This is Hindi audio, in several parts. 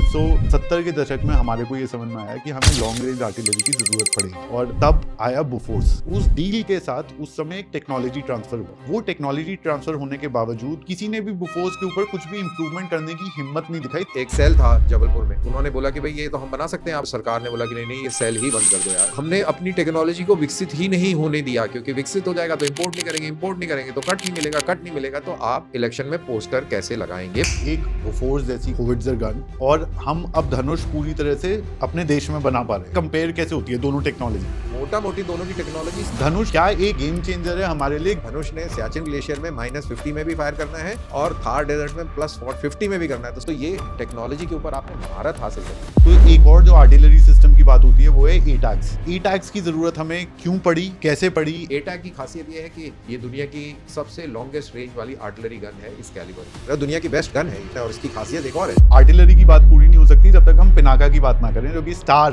1970 के दशक में हमारे को ये समझ में आया कि हमें लॉन्ग रेंज आर्टिलरी की जरूरत पड़ेगी और तब आया बोफोर्स। उस डील के साथ उस समय एक टेक्नोलॉजी ट्रांसफर हुआ। वो टेक्नोलॉजी ट्रांसफर होने के बावजूद किसी ने भी बोफोर्स के ऊपर कुछ भी इंप्रूवमेंट करने की हिम्मत नहीं दिखाई। एक सेल था जबलपुर में, उन्होंने बोला कि भाई ये तो हम बना सकते हैं। आप सरकार ने बोला कि नहीं ये सेल ही बंद कर दो यार। हमने अपनी टेक्नोलॉजी को विकसित ही नहीं होने दिया, क्योंकि विकसित हो जाएगा तो इंपोर्ट नहीं करेंगे तो कट नहीं मिलेगा तो आप इलेक्शन में पोस्टर कैसे लगाएंगे। एक बोफोर्स जैसी होविट्जर गन और हम अब धनुष पूरी तरह से अपने देश में बना पा रहे हैं। कंपेयर कैसे होती है दोनों टेक्नोलॉजी? मोटा मोटी दोनों की टेक्नोलॉजी। धनुष क्या एक गेम चेंजर है हमारे लिए। धनुष ने सियाचिन ग्लेशियर में -50 में भी फायर करना है और थार डेजर्ट में +50 में भी करना है। तो ये टेक्नोलॉजी के ऊपर आपने महारत हासिल करनी है। तो एक और जो आर्टिलरी सिस्टम की बात होती है वो है एटैक्स। एटैक्स की जरूरत हमें क्यों पड़ी, कैसे पड़ी? एटैक की खासियत ये है कि ये दुनिया की सबसे लॉन्गेस्ट रेंज वाली आर्टिलरी गन है। इस कैलिबर दुनिया की बेस्ट गन है और इसकी खासियत एक और है। आर्टिलरी की बात पूरी नहीं हो सकती जब तक हम पिनाका की बात ना करें, जो कि स्टार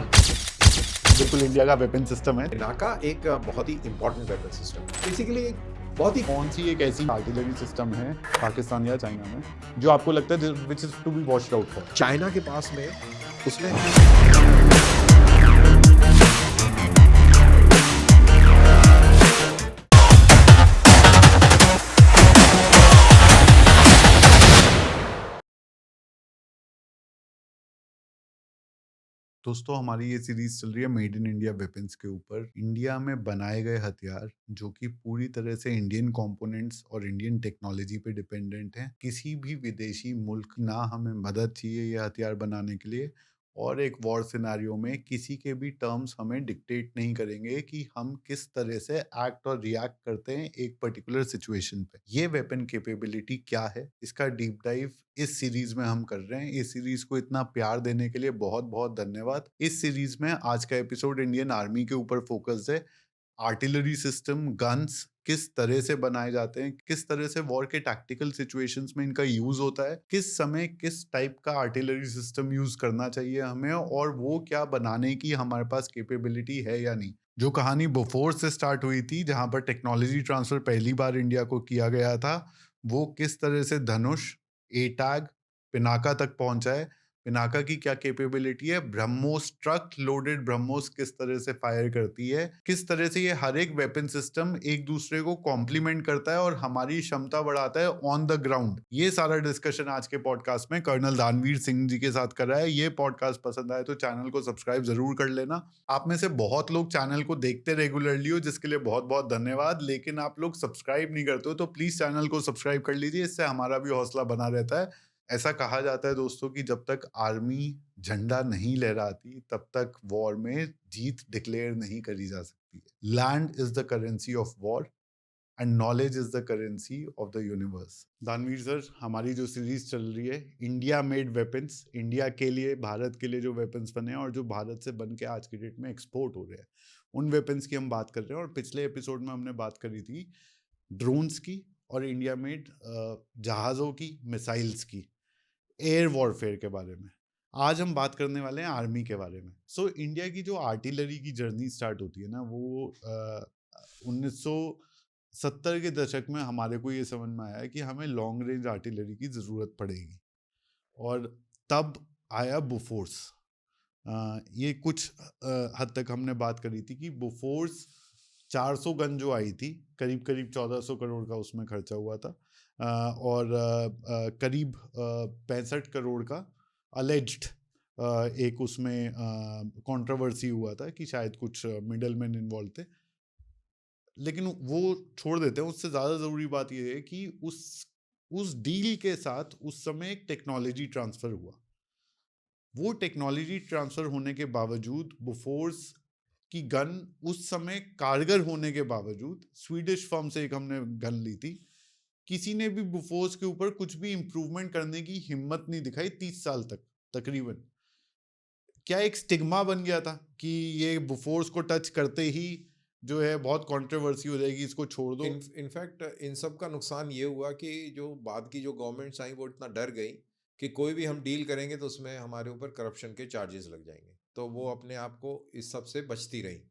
बिल्कुल इंडिया का वेपन सिस्टम है। पिनाका एक बहुत ही इंपॉर्टेंट वेपन सिस्टम बेसिकली बहुत ही। कौन सी एक ऐसी आर्टिलरी सिस्टम है पाकिस्तान या चाइना में जो आपको लगता है which is to be watched out for? China के पास में उसने दोस्तों हमारी ये सीरीज चल रही है मेड इन इंडिया वेपन्स के ऊपर। इंडिया में बनाए गए हथियार जो कि पूरी तरह से इंडियन कंपोनेंट्स और इंडियन टेक्नोलॉजी पे डिपेंडेंट हैं। किसी भी विदेशी मुल्क ना हमें मदद चाहिए ये हथियार बनाने के लिए, और एक वॉर सिनेरियो में किसी के भी टर्म्स हमें डिक्टेट नहीं करेंगे कि हम किस तरह से एक्ट और रिएक्ट करते हैं एक पर्टिकुलर सिचुएशन पे। ये वेपन कैपेबिलिटी क्या है, इसका डीप डाइव इस सीरीज में हम कर रहे हैं। इस सीरीज को इतना प्यार देने के लिए बहुत बहुत धन्यवाद। इस सीरीज में आज का एपिसोड इंडियन आर्मी के ऊपर फोकस्ड है। आर्टिलरी सिस्टम, गन्स किस तरह से बनाए जाते हैं, किस तरह से वॉर के टैक्टिकल सिचुएशंस में इनका यूज होता है, किस समय किस टाइप का आर्टिलरी सिस्टम यूज करना चाहिए हमें, और वो क्या बनाने की हमारे पास कैपेबिलिटी है या नहीं। जो कहानी बोफोर्स से स्टार्ट हुई थी, जहां पर टेक्नोलॉजी ट्रांसफर पहली बार इंडिया को किया गया था, वो किस तरह से धनुष, एटैग, पिनाका तक पहुंचा है। पिनाका की क्या कैपेबिलिटी है, ब्रह्मोस ट्रक लोडेड ब्रह्मोस किस तरह से फायर करती है, किस तरह से ये हर एक वेपन सिस्टम एक दूसरे को कॉम्प्लीमेंट करता है और हमारी क्षमता बढ़ाता है ऑन द ग्राउंड। ये सारा डिस्कशन आज के पॉडकास्ट में कर्नल दानवीर सिंह जी के साथ कर रहा है। ये पॉडकास्ट पसंद आए तो चैनल को सब्सक्राइब जरूर कर लेना। आप में से बहुत लोग चैनल को देखते रेगुलरली हो, जिसके लिए बहुत बहुत धन्यवाद, लेकिन आप लोग सब्सक्राइब नहीं करते हो तो प्लीज चैनल को सब्सक्राइब कर लीजिए, इससे हमारा भी हौसला बना रहता है। ऐसा कहा जाता है दोस्तों कि जब तक आर्मी झंडा नहीं लहराती तब तक वॉर में जीत डिक्लेयर नहीं करी जा सकती है। Land is the currency of war and knowledge is the currency of the universe. दानवीर सर, हमारी जो सीरीज चल रही है इंडिया मेड वेपन्स, इंडिया के लिए, भारत के लिए जो वेपन्स बने हैं और जो भारत से बन के आज की डेट में एक्सपोर्ट हो रहे हैं, उन वेपन्स की हम बात कर रहे हैं। और पिछले एपिसोड में हमने बात करी थी ड्रोन्स की और इंडिया मेड जहाज़ों की, मिसाइल्स की, एयर वॉरफेयर के बारे में। आज हम बात करने वाले हैं आर्मी के बारे में। इंडिया की जो आर्टिलरी की जर्नी स्टार्ट होती है ना, वो 1970 के दशक में हमारे को ये समझ में आया कि हमें लॉन्ग रेंज आर्टिलरी की ज़रूरत पड़ेगी और तब आया बोफोर्स। ये कुछ हद तक हमने बात करी थी कि बोफोर्स 400 गन जो आई थी, करीब करीब 1400 करोड़ का उसमें खर्चा हुआ था, और करीब 65 करोड़ का अलेज्ड एक उसमें कंट्रोवर्सी हुआ था कि शायद कुछ मिडल मैन इन्वॉल्व थे, लेकिन वो छोड़ देते हैं। उससे ज़्यादा ज़रूरी बात यह है कि उस डील के साथ उस समय एक टेक्नोलॉजी ट्रांसफ़र हुआ। वो टेक्नोलॉजी ट्रांसफ़र होने के बावजूद बोफोर्स की गन उस समय कारगर होने के बावजूद, स्वीडिश फर्म से एक हमने गन ली थी, किसी ने भी बोफोर्स के ऊपर कुछ भी इंप्रूवमेंट करने की हिम्मत नहीं दिखाई 30 साल तक तकरीबन। क्या एक स्टिग्मा बन गया था कि ये बोफोर्स को टच करते ही जो है बहुत कंट्रोवर्सी हो जाएगी, इसको छोड़ दो। इनफैक्ट इन सब का नुकसान ये हुआ कि जो बाद की जो गवर्नमेंट्स आई वो इतना डर गई कि कोई भी हम डील करेंगे तो उसमें हमारे ऊपर करप्शन के चार्जेस लग जाएंगे, तो वो अपने आप को इस सब से बचती रही।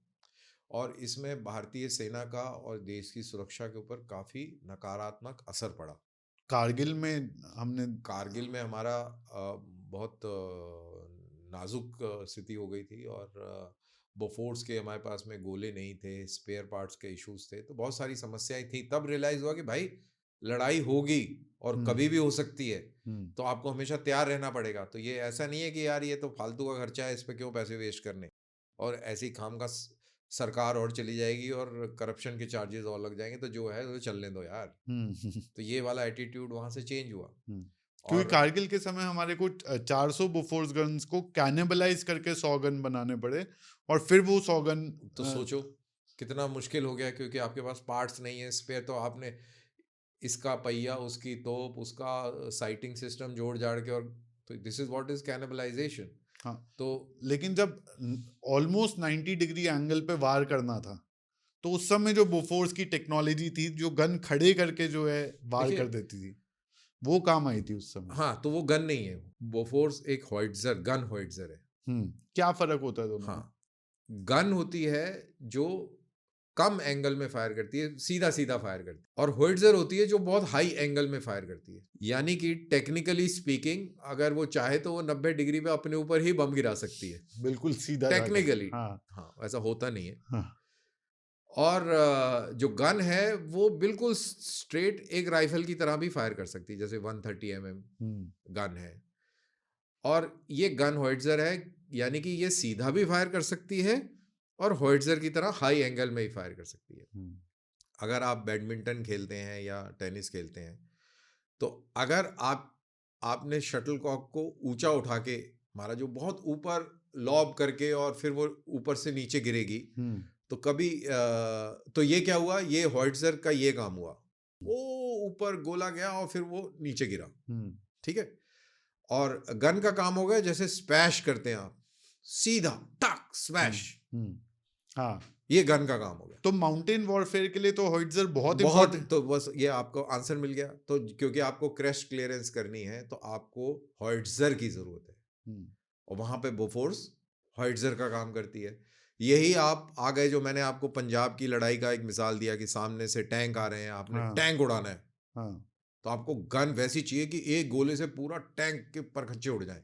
और इसमें भारतीय सेना का और देश की सुरक्षा के ऊपर काफ़ी नकारात्मक असर पड़ा। कारगिल में हमने कारगिल में हमारा बहुत नाजुक स्थिति हो गई थी, और बोफोर्स के हमारे पास में गोले नहीं थे, स्पेयर पार्ट्स के इश्यूज थे, तो बहुत सारी समस्याएं थी। तब रियलाइज हुआ कि भाई लड़ाई होगी और हम्म। कभी भी हो सकती है, हम्म। तो आपको हमेशा तैयार रहना पड़ेगा। तो ये ऐसा नहीं है कि यार ये तो फालतू का खर्चा है, इस पे क्यों पैसे वेस्ट करने, और ऐसी खाम का सरकार और चली जाएगी और करप्शन के चार्जेस और लग जाएंगे, तो जो है वो चलने दो यार। हम्म। तो ये वाला एटीट्यूड वहां से चेंज हुआ। हम्म। क्योंकि और कारगिल के समय हमारे को 400 बोफोर्स गन्स को कैनिबलाइज करके 100 गन बनाने पड़े, और फिर वो 100 गन। तो सोचो कितना मुश्किल हो गया, क्योंकि आपके पास पार्ट्स नहीं है स्पेयर, तो आपने इसका पहिया, उसकी तोप, उसका साइटिंग सिस्टम जोड़ जाड़ के, और तो this is what is cannibalisation. हाँ, तो लेकिन जब ऑलमोस्ट 90 डिग्री एंगल पे वार करना था, तो उस समय जो बोफोर्स की टेक्नोलॉजी थी, जो गन खड़े करके जो है वार कर देखिए, देती थी, वो काम आई थी उस समय। हाँ, तो वो गन नहीं है, बोफोर्स एक हॉइट्जर गन हॉइट्जर है। क्या फर्क होता है दोनों में? हाँ, गन होती है जो कम एंगल में फायर करती है, सीधा सीधा फायर करती है, और होइट्जर होती है जो बहुत हाई एंगल में फायर करती है। यानी कि टेक्निकली स्पीकिंग, अगर वो चाहे तो वो 90 डिग्री पे अपने ऊपर ही बम गिरा सकती है, बिल्कुल सीधा जाके। टेक्निकली। हाँ। हाँ, ऐसा होता नहीं है। हाँ। और जो गन है वो बिल्कुल स्ट्रेट एक राइफल की तरह भी फायर कर सकती है, जैसे 130 गन है। और ये गन हॉइट्जर है, यानी कि ये सीधा भी फायर कर सकती है और हॉइट्जर की तरह हाई एंगल में ही फायर कर सकती है। अगर आप बैडमिंटन खेलते हैं या टेनिस खेलते हैं, तो अगर आपने शटल कॉक को ऊंचा उठा के मारा, जो बहुत ऊपर लॉब करके और फिर वो ऊपर से नीचे गिरेगी, तो कभी तो ये क्या हुआ, ये हॉइट्जर का ये काम हुआ, वो ऊपर गोला गया और फिर वो नीचे गिरा। ठीक है। और गन का काम हो गया जैसे स्मैश करते हैं आप, सीधा टक स्मैश। हाँ, ये गन का काम हो गया। तो माउंटेन वॉरफेयर के लिए तो हॉइट्जर बहुत बहुत, इंपॉर्टेंट। तो बस ये आपको आंसर मिल गया। तो क्योंकि आपको क्रेस्ट क्लियरेंस करनी है, तो आपको हॉइट्जर की जरूरत है, और वहां पे बोफोर्स हॉइट्जर का काम करती है। यही आप आ गए, जो मैंने आपको पंजाब की लड़ाई का एक मिसाल दिया कि सामने से टैंक आ रहे हैं, आपने टैंक उड़ाना है, तो आपको गन वैसी चाहिए कि एक गोले से पूरा टैंक के परखच्चे उड़ जाए।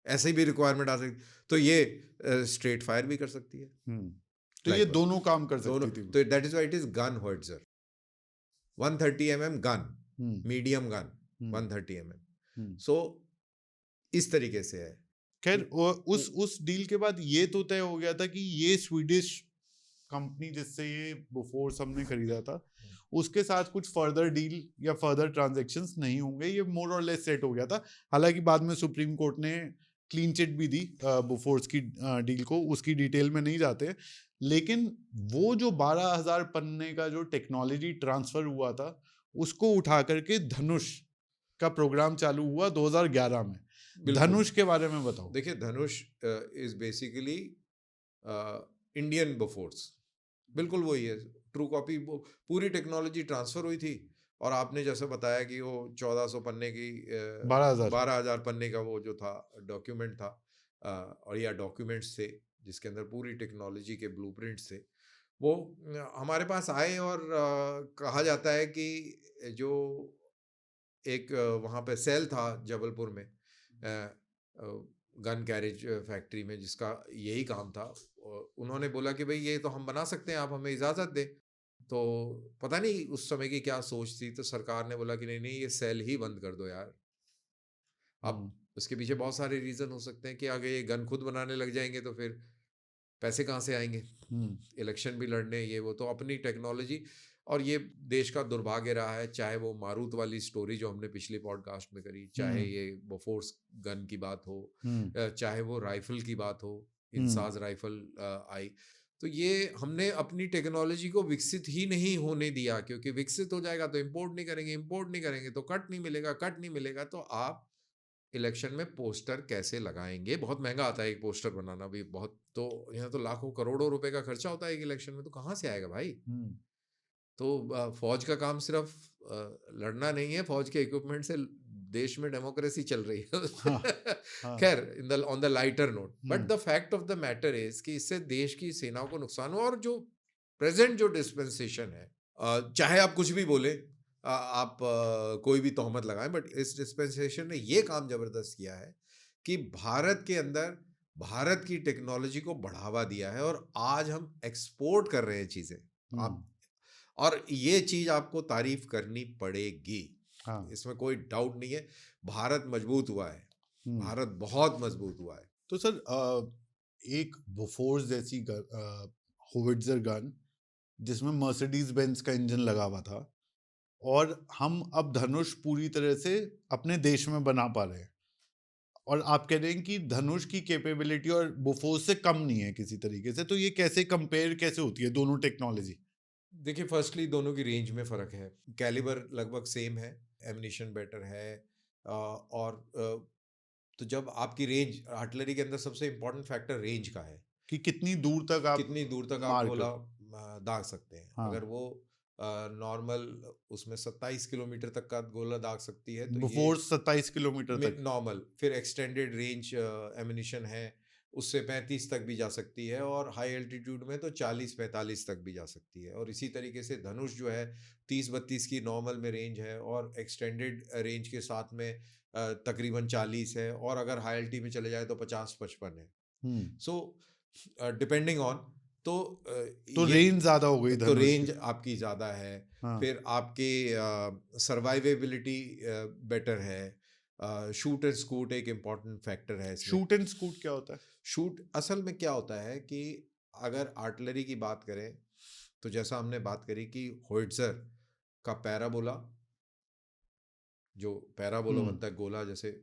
ऐसे भी रिक्वायरमेंट आ सकती, तो ये स्ट्रेट फायर भी कर सकती है। तो ये दोनों काम कर दोनों, सकती थी। तो that is why it is gun howitzer. 130 gun, medium gun, 130 so इस तरीके से है। खैर, उस डील के बाद ये तो तय हो गया था कि ये स्वीडिश कंपनी जिससे ये बोफोर्स हमने खरीदा था, उसके साथ कुछ फर्दर डील या फर्दर ट्रांजैक्शंस नहीं होंगे, ये मोर और लेस सेट हो गया था। हालांकि बाद में सुप्रीम कोर्ट ने क्लीन चिट भी दी बोफोर्स की डील को, उसकी डिटेल में नहीं जाते। लेकिन वो जो 12,000 पन्ने का जो टेक्नोलॉजी ट्रांसफर हुआ था, उसको उठा करके धनुष का प्रोग्राम चालू हुआ 2011 में। धनुष के बारे में बताओ। देखिए, धनुष इज बेसिकली इंडियन बोफोर्स, बिल्कुल वही है, ट्रू कॉपी। पूरी टेक्नोलॉजी ट्रांसफर हुई थी, और आपने जैसे बताया कि वो 1400 पन्ने की 12,000 पन्ने का वो जो था डॉक्यूमेंट था, और या डॉक्यूमेंट्स थे जिसके अंदर पूरी टेक्नोलॉजी के ब्लूप्रिंट्स थे, वो हमारे पास आए। और कहा जाता है कि जो एक वहाँ पे सेल था जबलपुर में, गन कैरेज फैक्ट्री में, जिसका यही काम था, उन्होंने बोला कि भाई ये तो हम बना सकते हैं, आप हमें इजाज़त दें। तो पता नहीं उस समय की क्या सोच थी, तो सरकार ने बोला कि नहीं नहीं, ये सेल ही बंद कर दो यार। अब उसके पीछे बहुत सारे रीज़न हो सकते हैं कि अगर ये गन खुद बनाने लग जाएंगे तो फिर पैसे कहाँ से आएंगे, इलेक्शन भी लड़ने, ये वो, तो अपनी टेक्नोलॉजी। और ये देश का दुर्भाग्य रहा है, चाहे वो मारूत वाली स्टोरी जो हमने पिछली पॉडकास्ट में करी, चाहे ये बोफोर्स गन की बात हो, चाहे वो राइफल की बात हो, इंसाज राइफल आई, तो ये हमने अपनी टेक्नोलॉजी को विकसित ही नहीं होने दिया। क्योंकि विकसित हो जाएगा तो इंपोर्ट नहीं करेंगे, इंपोर्ट नहीं करेंगे तो कट नहीं मिलेगा, कट नहीं मिलेगा तो आप इलेक्शन में पोस्टर कैसे लगाएंगे। बहुत महंगा आता है एक पोस्टर बनाना भी, बहुत, तो यहाँ तो लाखों करोड़ों रुपए का खर्चा होता है एक इलेक्शन में, तो कहाँ से आएगा भाई। तो फौज का काम सिर्फ लड़ना नहीं है, फौज के इक्विपमेंट से देश में डेमोक्रेसी चल रही है। खैर, on the lighter note, but the fact of the matter is कि इससे देश की सेनाओं को नुकसान हुआ। और जो प्रेजेंट जो डिस्पेंसेशन है, चाहे आप कुछ भी बोले, आप कोई भी तोहमत लगाएं, बट इस डिस्पेंसेशन ने ये काम जबरदस्त किया है कि भारत के अंदर भारत की टेक्नोलॉजी को बढ़ावा दिया है और आज हम एक्सपोर्ट कर रहे हैं चीजें। हम्म। आप और ये चीज आपको तारीफ करनी पड़ेगी, हाँ। इसमें कोई डाउट नहीं है। भारत मजबूत हुआ है, हम्म। भारत बहुत मजबूत हुआ है। तो सर एक बोफोर्स जैसी होविट्जर गन जिसमें मर्सिडीज बेंज का इंजन लगा हुआ था, और हम अब धनुष पूरी तरह से अपने देश में बना पा रहे हैं, और आप कह रहे हैं कि धनुष की कैपेबिलिटी और बोफोर्स से कम नहीं है किसी तरीके से, तो ये कैसे कंपेयर कैसे होती है दोनों टेक्नोलॉजी? देखिए, फर्स्टली दोनों की रेंज में फ़र्क है। कैलिबर लगभग सेम है, एम्यूनिशन बेटर है। तो जब आपकी रेंज, आर्टिलरी के अंदर सबसे इम्पोर्टेंट फैक्टर रेंज का है, कि कितनी दूर तक आप कितनी दूर तक आप मार गोला कर। दाग सकते हैं। हाँ। अगर वो नॉर्मल उसमें 27 किलोमीटर तक का गोला दाग सकती है तो ये बोफोर्स 27 किलोमीटर तक। नॉर्मल। फिर एक्सटेंडेड रेंज एमिनिशन है, उससे 35 तक भी जा सकती है, और हाई एल्टीट्यूड में तो 40-45 तक भी जा सकती है। और इसी तरीके से धनुष जो है 30-32 की नॉर्मल में रेंज है, और एक्सटेंडेड रेंज के साथ में तकरीबन 40 है, और अगर हाई एल्टी में चले जाए तो 50-55 है। हम्म। सो डिपेंडिंग ऑन, तो तो ये रेंज ज्यादा हो गई तो धनुष की। रेंज आपकी ज़्यादा है। हाँ। फिर आपके सर्वाइवेबिलिटी बेटर है। शूट एंड स्कूट एक इम्पॉर्टेंट फैक्टर है इसमें। शूट एंड स्कूट क्या होता है? शूट असल में क्या होता है कि अगर आर्टिलरी की बात करें तो जैसा हमने बात करी कि होइट्जर का पैराबोला, जो पैराबोला हम्म। बनता है गोला, जैसे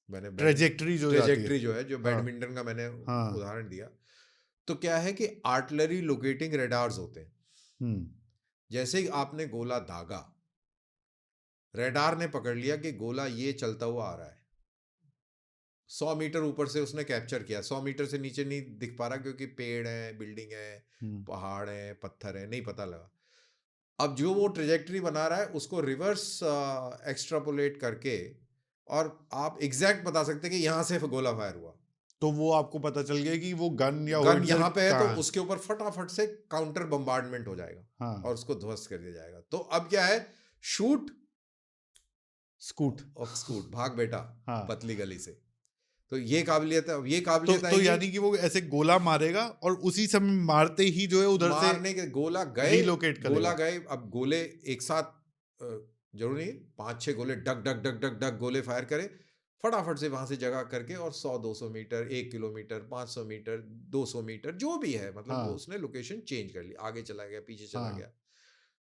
मैंने ट्रेजेक्टरी जो जाती है। ट्रेजेक्ट्री जो है, जो हाँ। बैडमिंटन का मैंने हाँ। उदाहरण दिया, तो क्या है कि आर्टिलरी लोकेटिंग रेडार्स होते हैं। हम्म। जैसे ही आपने गोला दागा, रेडार ने पकड़ लिया कि गोला ये चलता हुआ आ रहा है। 100 मीटर ऊपर से उसने कैप्चर किया, 100 मीटर से नीचे नहीं दिख पा रहा क्योंकि पेड़ है, बिल्डिंग है, हम्म। पहाड़ है, पत्थर है, नहीं पता लगा। अब जो वो ट्रेजेक्टरी बना रहा है उसको रिवर्स एक्स्ट्रापोलेट करके, और आप एग्जैक्ट बता सकते हैं कि यहां से गोला फायर हुआ। तो वो आपको पता चल गया कि वो गन या गन होविट्जर यहां पे है तो कहाँ है। उसके ऊपर फटाफट से काउंटर बम्बार्डमेंट हो जाएगा हाँ। और उसको ध्वस्त कर दिया जाएगा। तो अब क्या है, शूट स्कूट। ऑफ स्कूट, भाग बेटा हाँ। पतली गली से। तो ये काबिलियत है, ये तो काबिलियत तो आएंगी। यानी कि वो ऐसे गोला मारेगा और उसी समय मारते ही जो है उधर से मारने के गोला गए, रीलोकेट गोला करेगा। गए। अब गोले एक साथ जरूरी नहीं 5-6 गोले डग डग डग डग डग गोले फायर करे, फटाफट से वहां से जगह करके, और 100-200 मीटर, 1 किलोमीटर, 500 मीटर, 200 मीटर जो भी है, मतलब वो हाँ। उसने लोकेशन चेंज कर ली, आगे चला गया, पीछे चला हाँ। गया।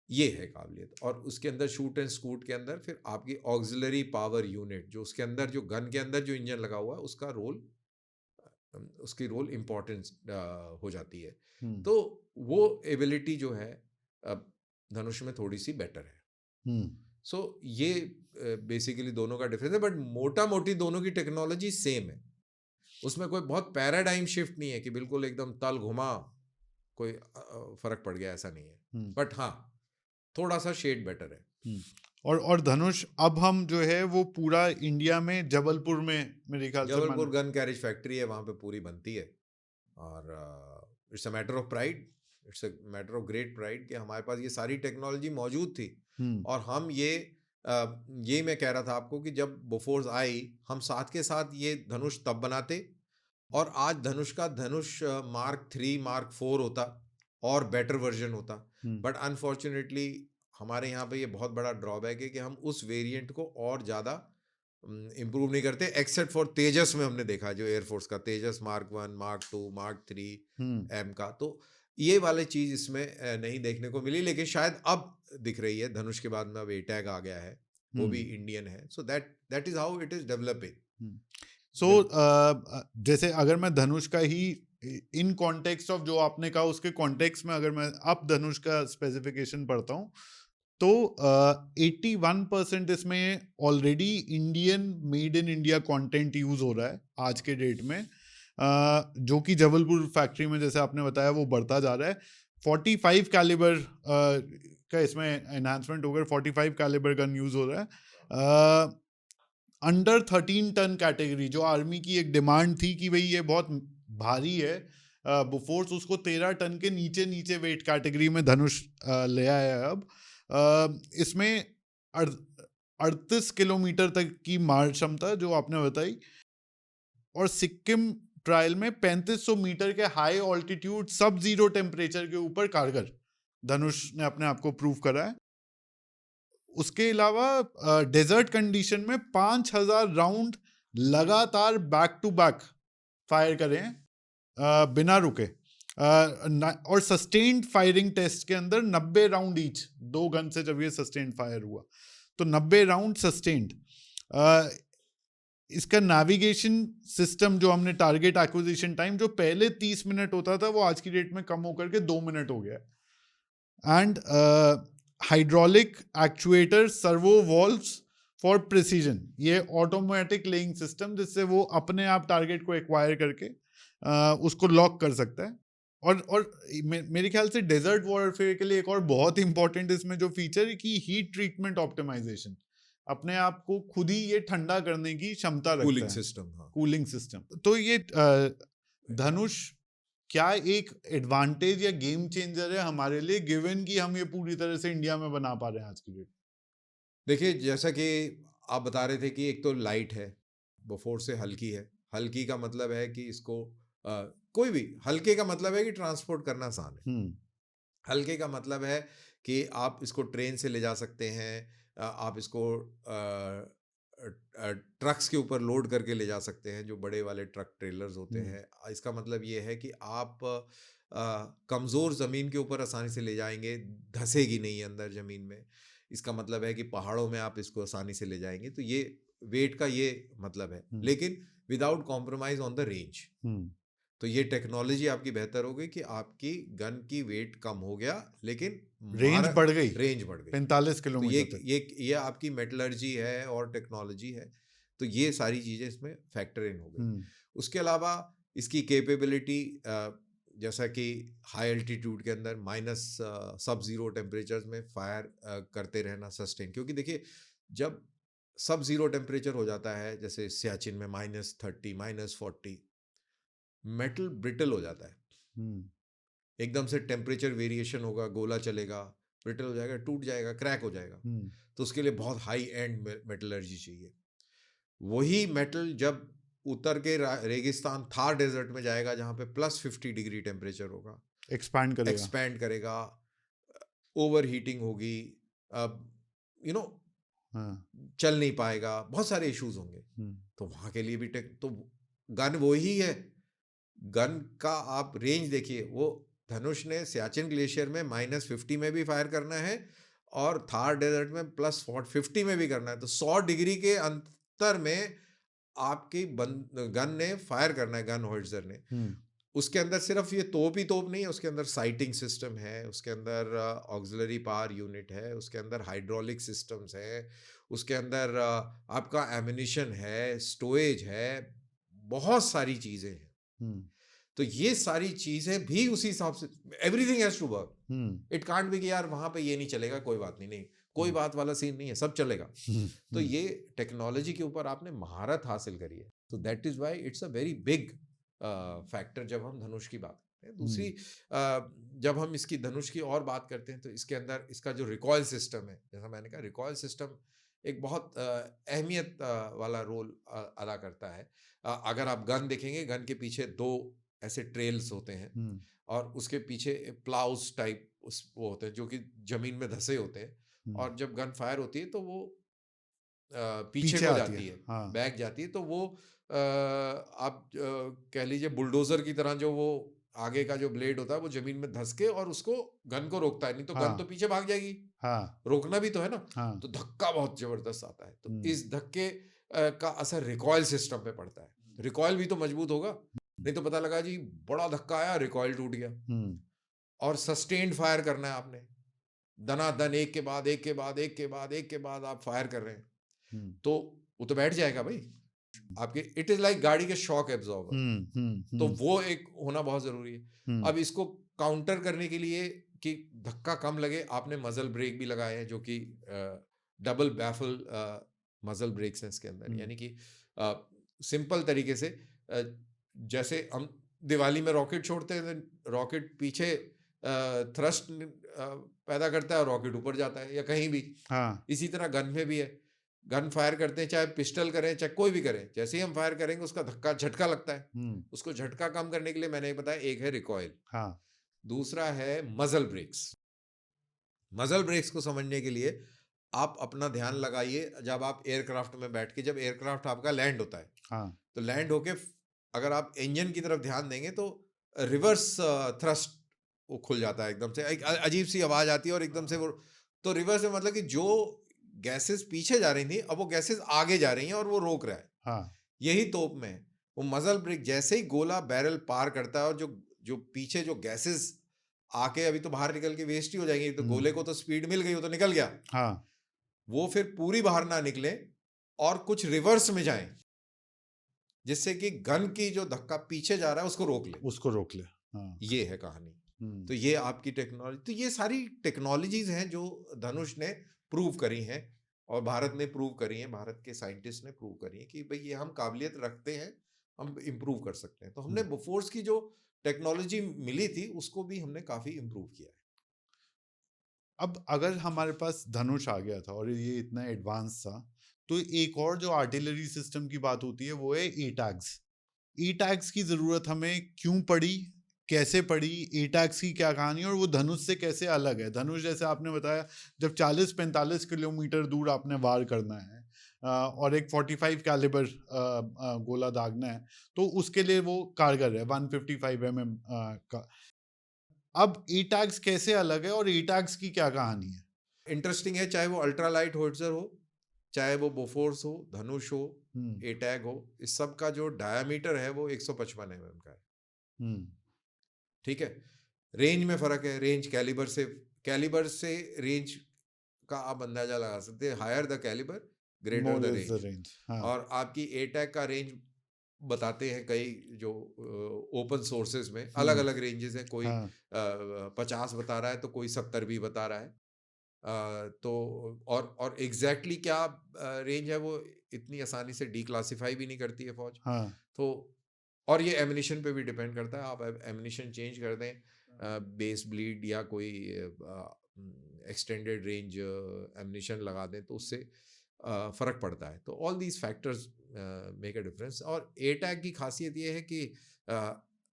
ये है काबिलियत। और उसके अंदर शूट एंड स्कूट के अंदर फिर आपकी ऑक्सिलरी पावर यूनिट, जो उसके अंदर जो गन के अंदर जो इंजन लगा हुआ है उसका रोल, उसकी रोल इम्पोर्टेंस हो जाती है। हम्म। तो वो एबिलिटी जो है अब धनुष में थोड़ी सी बेटर है। हम्म। सो ये बेसिकली दोनों का डिफरेंस है, बट मोटा मोटी दोनों की टेक्नोलॉजी सेम है। उसमें कोई बहुत पैराडाइम शिफ्ट नहीं है कि बिल्कुल एकदम तल घुमा, कोई फर्क पड़ गया, ऐसा नहीं है। हम्म। बट हाँ, थोड़ा सा शेड बेटर है। हम्म। और धनुष अब हम जो है वो पूरा इंडिया में जबलपुर में मेरे ख्याल से जबलपुर गन कैरेज फैक्ट्री है, वहां पे पूरी बनती है। और it's a matter of pride, it's a matter of great pride कि हमारे पास ये सारी टेक्नोलॉजी मौजूद थी। हम्म। और हम ये मैं कह रहा था आपको कि जब बोफोर्स आई, हम साथ के साथ ये धनुष तब बनाते, और आज धनुष का धनुष मार्क 3 मार्क 4 होता, और बेटर वर्जन होता। हम्म। बट अनफॉर्चुनेटली हमारे यहाँ पे ये बहुत बड़ा ड्रॉबैक है कि हम उस वेरिएंट को और ज़्यादा इम्प्रूव नहीं करते, एक्सेप्ट फॉर तेजस में हमने देखा, जो एयरफोर्स का तेजस मार्क 1, मार्क 2, मार्क 3 हम्म। एम का। तो ये वाले चीज़ इसमें नहीं देखने को मिली, लेकिन शायद अब दिख रही है। धनुष के बाद में अब एटैग आ गया है, वो भी इंडियन है। So that is how it is developing. So जैसे अगर मैं धनुष का ही इन कॉन्टेक्स्ट ऑफ जो आपने कहा उसके कॉन्टेक्स्ट में अगर मैं अब धनुष का स्पेसिफिकेशन पढ़ता हूँ, तो 81% इसमें already Indian made in India content use हो रहा है आज के डेट में, जो कि जबलपुर फैक्ट्री में जैसे आपने बताया वो बढ़ता जा रहा है। 45 कैलिबर का इसमें एनहांसमेंट होकर 45 कैलिबर गन यूज हो रहा है। अंडर 13 टन कैटेगरी, जो आर्मी की एक डिमांड थी कि भाई ये बहुत भारी है, बोफोर्स उसको 13 टन के नीचे नीचे वेट कैटेगरी में धनुष ले आया है अब। इसमें 38 किलोमीटर तक की मार क्षमता जो आपने बताई, और सिक्किम ट्रायल में 3500 मीटर के हाई ऑल्टीट्यूड सब जीरो टेम्परेचर के ऊपर कारगर धनुष ने अपने आप को प्रूव करा है। उसके अलावा डेजर्ट कंडीशन में 5000 राउंड लगातार बैक टू बैक फायर करें बिना रुके, और सस्टेन्ड फायरिंग टेस्ट के अंदर 90 राउंड ईच, 2 गन से जब ये सस्टेन्ड फायर हुआ तो 90 राउंड सस्टेन्ड। इसका नेविगेशन सिस्टम जो हमने टारगेट एक्विजिशन टाइम जो पहले 30 मिनट होता था वो आज की डेट में कम होकर के 2 मिनट हो गया। And hydraulic actuator servo valves for precision, ये ऑटोमेटिक लेइंग सिस्टम जिससे वो अपने आप टारगेट को एक्वायर करके उसको लॉक कर सकता है। और मेरे ख्याल से डेजर्ट वॉरफेयर के लिए एक और बहुत इंपॉर्टेंट इसमें जो फीचर है कि हीट ट्रीटमेंट ऑप्टिमाइजेशन, अपने आप को खुद ही ये ठंडा करने की क्षमता रखता है, कूलिंग सिस्टम। हाँ, कूलिंग सिस्टम। तो ये धनुष क्या एक एडवांटेज या गेम चेंजर है हमारे लिए, गिवन कि हम ये पूरी तरह से इंडिया में बना पा रहे हैं आज की डेट? देखिए जैसा कि आप बता रहे थे कि एक तो लाइट है, बोफोर्स से हल्की है। हल्की का मतलब है कि इसको कोई भी, हल्के का मतलब है कि ट्रांसपोर्ट करना आसान है। हल्के का मतलब है कि आप इसको ट्रेन से ले जा सकते हैं, आप इसको ट्रक्स के ऊपर लोड करके ले जा सकते हैं, जो बड़े वाले ट्रक ट्रेलर्स होते हैं। इसका मतलब ये है कि आप कमज़ोर ज़मीन के ऊपर आसानी से ले जाएंगे, धंसेगी नहीं अंदर ज़मीन में। इसका मतलब है कि पहाड़ों में आप इसको आसानी से ले जाएंगे। तो ये वेट का ये मतलब है, लेकिन without compromise on the range. तो ये टेक्नोलॉजी आपकी बेहतर हो गई कि आपकी गन की वेट कम हो गया, लेकिन रेंज बढ़ गई, 45 तो किलोमीटर। ये आपकी मेटलर्जी है और टेक्नोलॉजी है। तो ये सारी चीज़ें इसमें फैक्टर इन हो गई। उसके अलावा इसकी कैपेबिलिटी, जैसा कि हाई एल्टीट्यूड के अंदर माइनस सब जीरो टेम्परेचर्स में फायर करते रहना सस्टेन, क्योंकि देखिए जब सब जीरो टेम्परेचर हो जाता है, जैसे सियाचिन में -30 -40, मेटल ब्रिटल हो जाता है। एकदम से टेम्परेचर वेरिएशन होगा, गोला चलेगा, ब्रिटल हो जाएगा, टूट जाएगा, क्रैक हो जाएगा। तो उसके लिए बहुत हाई एंड मेटलर्जी चाहिए। वही मेटल जब उतर के रेगिस्तान थार डेजर्ट में जाएगा, जहाँ पे +50 डिग्री टेम्परेचर होगा, एक्सपैंड करेगा, ओवर हीटिंग होगी, यू नो चल नहीं पाएगा, बहुत सारे इश्यूज होंगे। तो वहाँ के लिए भी तो गन वही है। गन का आप रेंज देखिए, वो धनुष ने सियाचिन ग्लेशियर में -50 में भी फायर करना है और थार डेजर्ट में +50 में भी करना है। तो 100 डिग्री के अंतर में आपकी गन ने फायर करना है, गन होल्डर ने। उसके अंदर सिर्फ ये तोप ही तोप नहीं है, उसके अंदर साइटिंग सिस्टम है, उसके अंदर ऑक्सिलरी पावर यूनिट है, उसके अंदर हाइड्रोलिक सिस्टम्स है, उसके अंदर आपका एमिनिशन है, स्टोरेज है, बहुत सारी चीज़ें हैं। तो ये सारी चीज़ें भी उसी हिसाब से, everything has to work. It can't be कि यार वहाँ पे ये नहीं चलेगा, कोई बात नहीं, कोई बात वाला सीन नहीं है, सब चलेगा। तो ये टेक्नोलॉजी के ऊपर आपने महारत हासिल करी है। तो that is why it's a very big factor जब हम धनुष की बात करते हैं। दूसरी जब हम इसकी धनुष की और बात करते हैं तो इसके अंदर इसका जो रिकॉयल सिस्टम है, जैसा मैंने कहा, रिकॉयल सिस्टम एक बहुत अहमियत वाला रोल अदा करता है। अगर आप गन देखेंगे, गन के पीछे 2 ऐसे ट्रेल्स होते हैं और उसके पीछे प्लाउस टाइप वो होते हैं जो कि जमीन में धसे होते हैं, और जब गन फायर होती है तो वो पीछे को जाती है, बैक जाती है। तो वो आप कह लीजिए बुलडोजर की तरह, जो वो आगे का जो ब्लेड होता है वो जमीन में धस के और उसको गन को रोकता है, नहीं तो गन तो पीछे भाग जाएगी। रोकना भी तो है ना। तो धक्का बहुत जबरदस्त आता है। तो इस धक्के का असर रिकॉयल सिस्टम पे पड़ता है। रिकॉयल भी तो मजबूत होगा, नहीं तो पता लगा जी बड़ा धक्का आया, रिकॉयल टूट गया। और सस्टेन्ड फायर करना है आपने, दनादन एक के बाद एक के बाद एक के बाद एक के बाद आप फायर कर रहे हैं, तो वो तो बैठ जाएगा भाई आपके। इट इज लाइक गाड़ी के शॉक एब्जॉर्बर। तो वो एक होना बहुत जरूरी है। अब इसको काउंटर करने के लिए कि धक्का कम लगे, आपने मजल ब्रेक भी लगाए हैं, जो कि डबल बैफल मजल ब्रेक्स हैं इसके अंदर। यानी कि सिंपल तरीके से, जैसे हम दिवाली में रॉकेट छोड़ते हैं, रॉकेट पीछे थ्रस्ट पैदा करता है और रॉकेट ऊपर जाता है, या कहीं भी। इसी तरह गन में भी है, गन फायर करते हैं, चाहे पिस्टल करें चाहे कोई भी करें, जैसे ही हम फायर करेंगे उसका धक्का झटका लगता है। उसको झटका कम करने के लिए मैंने बताया, एक है रिकॉइल, हाँ, दूसरा है मजल ब्रेक्स। मजल ब्रेक्स को समझने के लिए आप अपना ध्यान लगाइए, जब आप एयरक्राफ्ट में बैठ के, जब एयरक्राफ्ट आपका लैंड होता है, हाँ, तो लैंड होके अगर आप इंजन की तरफ ध्यान देंगे तो रिवर्स थ्रस्ट वो खुल जाता है एकदम से, एक अजीब सी आवाज आती है और एकदम से वो, तो रिवर्स में मतलब कि जो गैसेस पीछे जा रही थी अब वो गैसेस आगे जा रही हैं और वो रोक रहा है। हाँ, यही तोप में है। वो मजल ब्रेक जैसे ही गोला बैरल पार करता है और जो जो पीछे जो गैसेस आके अभी तो बाहर निकल के वेस्ट ही हो जाएंगे, तो गोले को तो स्पीड मिल गई, वो तो निकल गया, हाँ, वो फिर पूरी बाहर ना निकले और कुछ रिवर्स में जाएं, जिससे कि गन की जो धक्का पीछे जा रहा है उसको रोक ले। उसको रोक ले। हाँ, ये है कहानी। तो ये आपकी टेक्नोलॉजी, तो ये सारी टेक्नोलॉजीज हैं जो धनुष ने प्रूव करी हैं और भारत ने प्रूव करी हैं, भारत के साइंटिस्ट ने प्रूव करी हैं कि भाई ये हम काबिलियत रखते हैं, हम इम्प्रूव कर सकते हैं। तो हमने बोफोर्स की जो टेक्नोलॉजी मिली थी उसको भी हमने काफी इम्प्रूव किया है। अब अगर हमारे पास धनुष आ गया था और ये इतना एडवांस था, तो एक और जो आर्टिलरी सिस्टम की बात होती है वो है एटैग्स। एटैग्स की जरूरत हमें क्यों पड़ी, कैसे पड़ी, एटैग्स की क्या कहानी, और वो धनुष से कैसे अलग है? धनुष जैसे आपने बताया, जब 40-45 किलोमीटर दूर आपने वार करना है और एक 45 कैलिबर गोला दागना है, तो उसके लिए वो कारगर है 155 का। अब एटैग्स कैसे अलग है और एटैग्स की क्या कहानी है? इंटरेस्टिंग है, चाहे वो अल्ट्रालाइट होवित्जर हो, चाहे वो बोफोर्स हो, धनुष हो, एटैग हो, इस सब का जो डायामीटर है वो 155 mm का है। ठीक है, रेंज में फर्क है, रेंज कैलिबर से रेंज का आप अंदाजा लगा सकते हैं, higher the calibre greater more the is the range. Range. हाँ, और आपकी एटैक का रेंज बताते हैं कई जो ओपन सोर्सेज में अलग अलग रेंजेस हैं, कोई हाँ, 50 बता रहा है तो कोई 70 भी बता रहा है। तो और एग्जैक्टली क्या रेंज है वो इतनी आसानी से डिक्लासिफाई भी नहीं करती है फौज। हाँ, तो और ये एमिनिशन पे भी डिपेंड करता है, आप एमिनिशन चेंज कर दें, बेस ब्लीड या कोई एक्सटेंडेड रेंज एमिनिशन लगा दें तो उससे फ़र्क पड़ता है। तो all these factors make a difference. और एटैक की खासियत ये है कि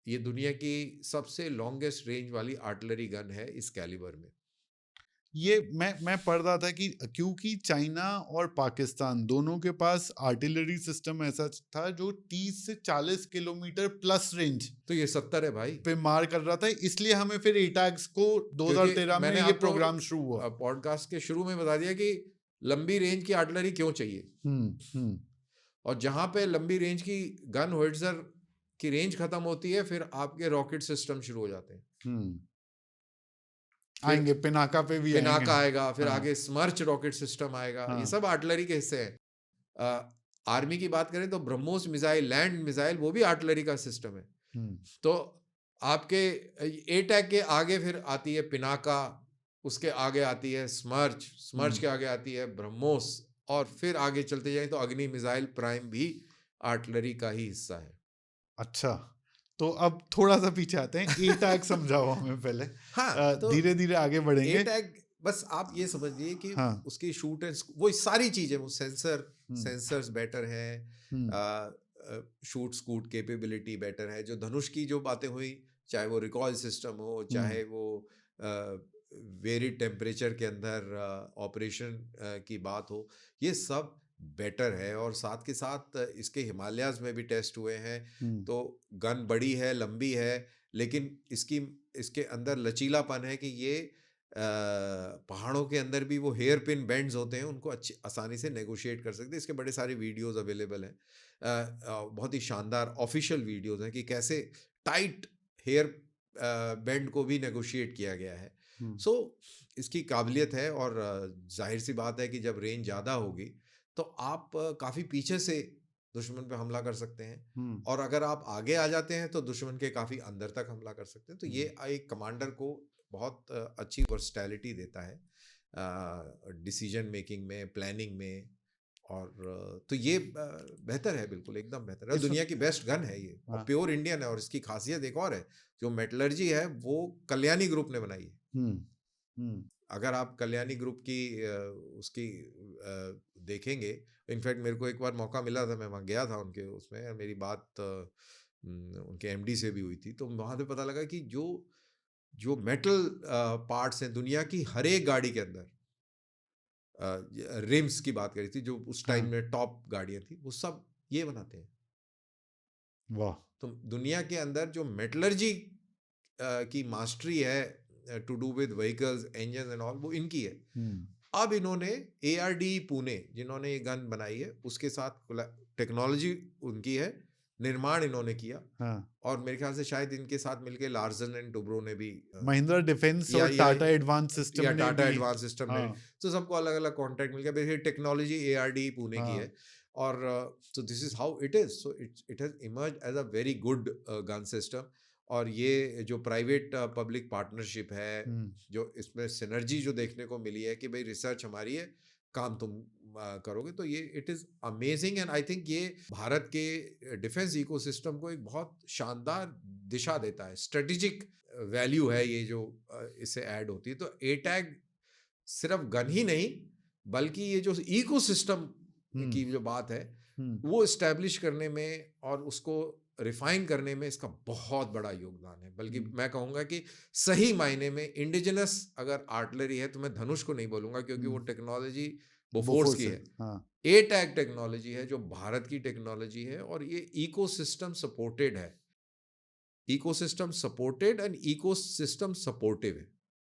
ये दुनिया की सबसे लॉन्गेस्ट रेंज वाली आर्टिलरी गन है इस कैलिबर में। ये मैं पढ़ रहा था कि क्योंकि चाइना और पाकिस्तान दोनों के पास आर्टिलरी सिस्टम ऐसा था जो 30 से 40 किलोमीटर प्लस रेंज तो ये 70 है भाई, पे मार कर रहा था, इसलिए हमें फिर एटैक्स को क्योंकि 2013 में मैंने ये आपको प्रोग्राम शुरू हुआ। पॉडकास्ट के शुरू में बता दिया कि लंबी रेंज की आर्टिलरी क्यों चाहिए। हम्म और जहां पे लंबी रेंज की गन होवित्जर की रेंज खत्म होती है, फिर आपके रॉकेट सिस्टम शुरू हो जाते हैं। हम्म फिर आएंगे, पिनाका पे भी आएंगे। पिनाका आएगा, फिर हाँ, आगे स्मर्च रॉकेट सिस्टम आएगा, ये हाँ, सब आर्टिलरी के हिस्से हैं। आर्मी की बात करें तो ब्रह्मोस मिसाइल, लैंड मिसाइल, वो भी आर्टिलरी का सिस्टम है। तो आपके एटैक के आगे फिर आती है पिनाका, उसके आगे आती है स्मर्च के आगे आती है ब्रह्मोस, और फिर आगे चलते जाएं तो अग्नि मिसाइल प्राइम भी आर्टिलरी का ही हिस्सा है। अच्छा, तो अब थोड़ा सा पीछे आते हैं, एटैग समझाओ हमें पहले। हाँ, तो धीरे धीरे आगे बढ़ेंगे। एटैग बस आप ये समझिए कि हाँ, उसकी शूट एंड वो सारी चीजें, वो सेंसर्स बेटर है, शूट स्कूट कैपेबिलिटी बेटर है। जो धनुष की जो बातें हुई, चाहे वो रिकॉइल सिस्टम हो, चाहे वो वेरिड टेम्परेचर के अंदर ऑपरेशन की बात हो, ये सब बेटर है। और साथ के साथ इसके हिमालयाज में भी टेस्ट हुए हैं, तो गन बड़ी है, लंबी है, लेकिन इसके अंदर लचीलापन है कि ये पहाड़ों के अंदर भी वो हेयर पिन बेंड्स होते हैं, उनको अच्छी आसानी से नेगोशिएट कर सकते हैं। इसके बड़े सारे वीडियोस अवेलेबल हैं, बहुत ही शानदार ऑफिशियल वीडियोस हैं कि कैसे टाइट हेयर बेंड को भी नेगोशिएट किया गया है। सो इसकी काबिलियत है। और जाहिर सी बात है कि जब रेंज ज़्यादा होगी तो आप काफ़ी पीछे से दुश्मन पे हमला कर सकते हैं, और अगर आप आगे आ जाते हैं तो दुश्मन के काफ़ी अंदर तक हमला कर सकते हैं। तो ये एक कमांडर को बहुत अच्छी वर्सटैलिटी देता है डिसीजन मेकिंग में, प्लानिंग में। और तो ये बेहतर है, बिल्कुल एकदम बेहतर है, दुनिया की बेस्ट गन है ये, और प्योर इंडियन है। और इसकी खासियत एक और है, जो मेटलर्जी है वो कल्याणी ग्रुप ने बनाई है। अगर आप कल्याणी ग्रुप की उसकी देखेंगे, इनफैक्ट मेरे को एक बार मौका मिला था, मैं वहाँ गया था उनके उसमें, मेरी बात उनके एमडी से भी हुई थी, तो वहाँ पे पता लगा कि जो जो मेटल पार्ट्स हैं दुनिया की हर एक गाड़ी के अंदर, रिम्स की बात करी थी जो उस टाइम हाँ, में टॉप गाड़ियाँ थी, वो सब ये बनाते हैं। वाह! तो दुनिया के अंदर जो मेटलर्जी की मास्टरी है to do with vehicles, engine and all, वो इनकी है। हुँ, अब इन्होंने एआरडी पुणे, जिन्होंने ये गन बनाई है, उसके साथ टेक्नोलॉजी उनकी है, निर्माण इन्होंने किया, हाँ। और मेरे ख्याल से शायद इनके साथ मिलके लार्सन एंड टुब्रो ने भी महिंद्रा डिफेंस या और या टाटा एडवांस सिस्टम या ने टाटा भी। एडवांस सिस्टम ने भी, हाँ, तो सबको अलग अलग कॉन्ट्रैक्ट मिल गया। बेसिकली टेक्नोलॉजी एआरडी पुणे की हाँ। है, और so this is how it is, so it has emerge as a very good gun system. और ये जो प्राइवेट पब्लिक पार्टनरशिप है, हुँ, जो इसमें सिनर्जी जो देखने को मिली है कि भाई रिसर्च हमारी है, काम तुम करोगे, तो ये it is amazing. And I think ये भारत के डिफेंस इकोसिस्टम को एक बहुत शानदार दिशा देता है, स्ट्रेटेजिक वैल्यू है ये जो इससे ऐड होती है। तो ए टैग सिर्फ गन ही नहीं, बल्कि ये जो इकोसिस्टम हुँ, की जो बात है, हुँ, वो इस्टेब्लिश करने में और उसको रिफाइन करने में इसका बहुत बड़ा योगदान है। बल्कि हुँ, मैं कहूँगा कि सही मायने में इंडिजिनस अगर आर्टिलरी है, तो मैं धनुष को नहीं बोलूँगा, क्योंकि वो हुँ। टेक्नोलॉजी बोफोर्स बोफोर्स की है। है। हाँ। ए टैग टेक्नोलॉजी है जो भारत की टेक्नोलॉजी है, और ये इकोसिस्टम सपोर्टेड है, ecosystem supported and ecosystem supportive है।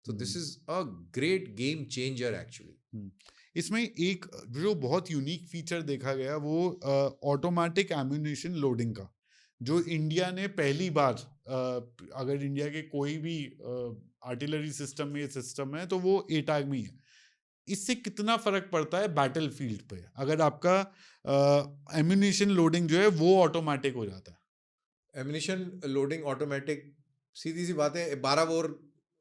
तो this hmm, is a great game changer actually. हुँ। इसमें एक जो बहुत यूनिक फीचर देखा गया वो ऑटोमैटिक एम्यूनेशन लोडिंग का, जो इंडिया ने पहली बार अगर इंडिया के कोई भी आर्टिलरी सिस्टम में ये सिस्टम है तो वो एटैग में ही है। इससे कितना फर्क पड़ता है बैटल फील्ड पे अगर आपका एम्यूनेशन लोडिंग जो है वो ऑटोमैटिक हो जाता है? एमिनिशन लोडिंग ऑटोमेटिक, सीधी सी बात है, 12 बोर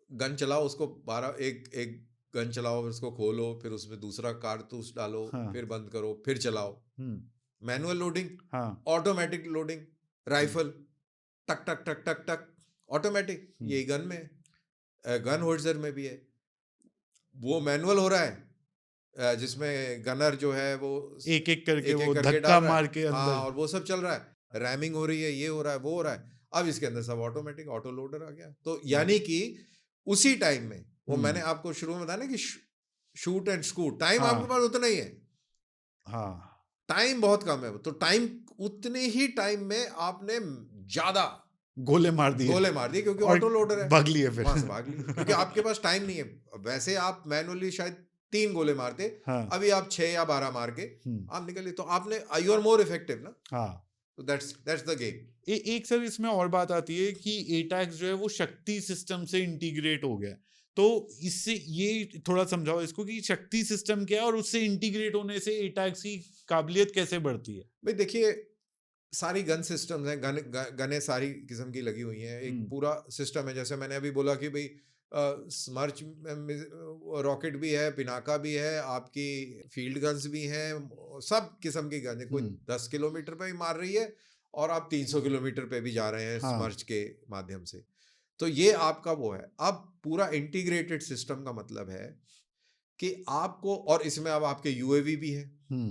गन चलाओ, उसको 12 एक एक गन चलाओ, फिर उसको खोलो, फिर उसमें दूसरा कारतूस डालो, हाँ। फिर बंद करो, फिर चलाओ। हुँ, मैनुअल लोडिंग, हाँ। ऑटोमेटिक लोडिंग, हुँ, राइफल टक टक टक टक टक, ऑटोमेटिक, हुँ। यही गन में गन होल्डर में भी है। वो मैनुअल हो रहा है, जिसमें गनर जो है वो एक-एक करके एक एक वो करके धक्का डाल रहा है, मार के हाँ, अंदर। और वो सब चल रहा है, रैमिंग हो रही है, ये हो रहा है, वो हो रहा है। अब इसके अंदर सब ऑटोमेटिक ऑटो लोडर आ गया, तो हुँ, यानी कि उसी टाइम में, वो मैंने हुँ। आपको शुरू में बताया ना कि शूट एंड स्कूट, टाइम हाँ, आपके पास उतना ही है, हाँ। टाइम बहुत कम है, तो टाइम उतने ही टाइम में आपने ज्यादा गोले मार दिए गोले मार दिए, क्योंकि और ऑटो लोडर है, भाग लिए वहां फिर। से भाग लिए, क्योंकि आपके पास टाइम नहीं है। वैसे आप मैनुअली शायद 3 गोले मारते, हाँ, अभी आप 6 या 12 मार के हुँ, आप निकलिए, तो आपने यू आर मोर इफेक्टिव ना। हाँ। तो दैट्स द गेम। एक सर इसमें और बात आती है कि एटैक्स जो है वो शक्ति सिस्टम से इंटीग्रेट हो गया है। तो इससे ये थोड़ा समझाओ इसको कि शक्ति सिस्टम क्या है और उससे इंटीग्रेट होने से एटैक्स की काबिलियत कैसे बढ़ती है? भाई देखिए, सारी गन सिस्टम्स हैं, गनें सारी किस्म की लगी हुई हैं, एक हुँ, पूरा सिस्टम है। जैसे मैंने अभी बोला कि भाई स्मर्च रॉकेट भी है, पिनाका भी है, आपकी फील्ड गन्स भी हैं, सब किस्म की गन है। कोई हुँ, 10 किलोमीटर पे भी मार रही है, और आप 300 किलोमीटर पे भी जा रहे हैं हाँ, स्मर्च के माध्यम से। तो ये आपका वो है। अब पूरा इंटीग्रेटेड सिस्टम का मतलब है कि आपको, और इसमें अब आपके यूएवी भी है, हुँ,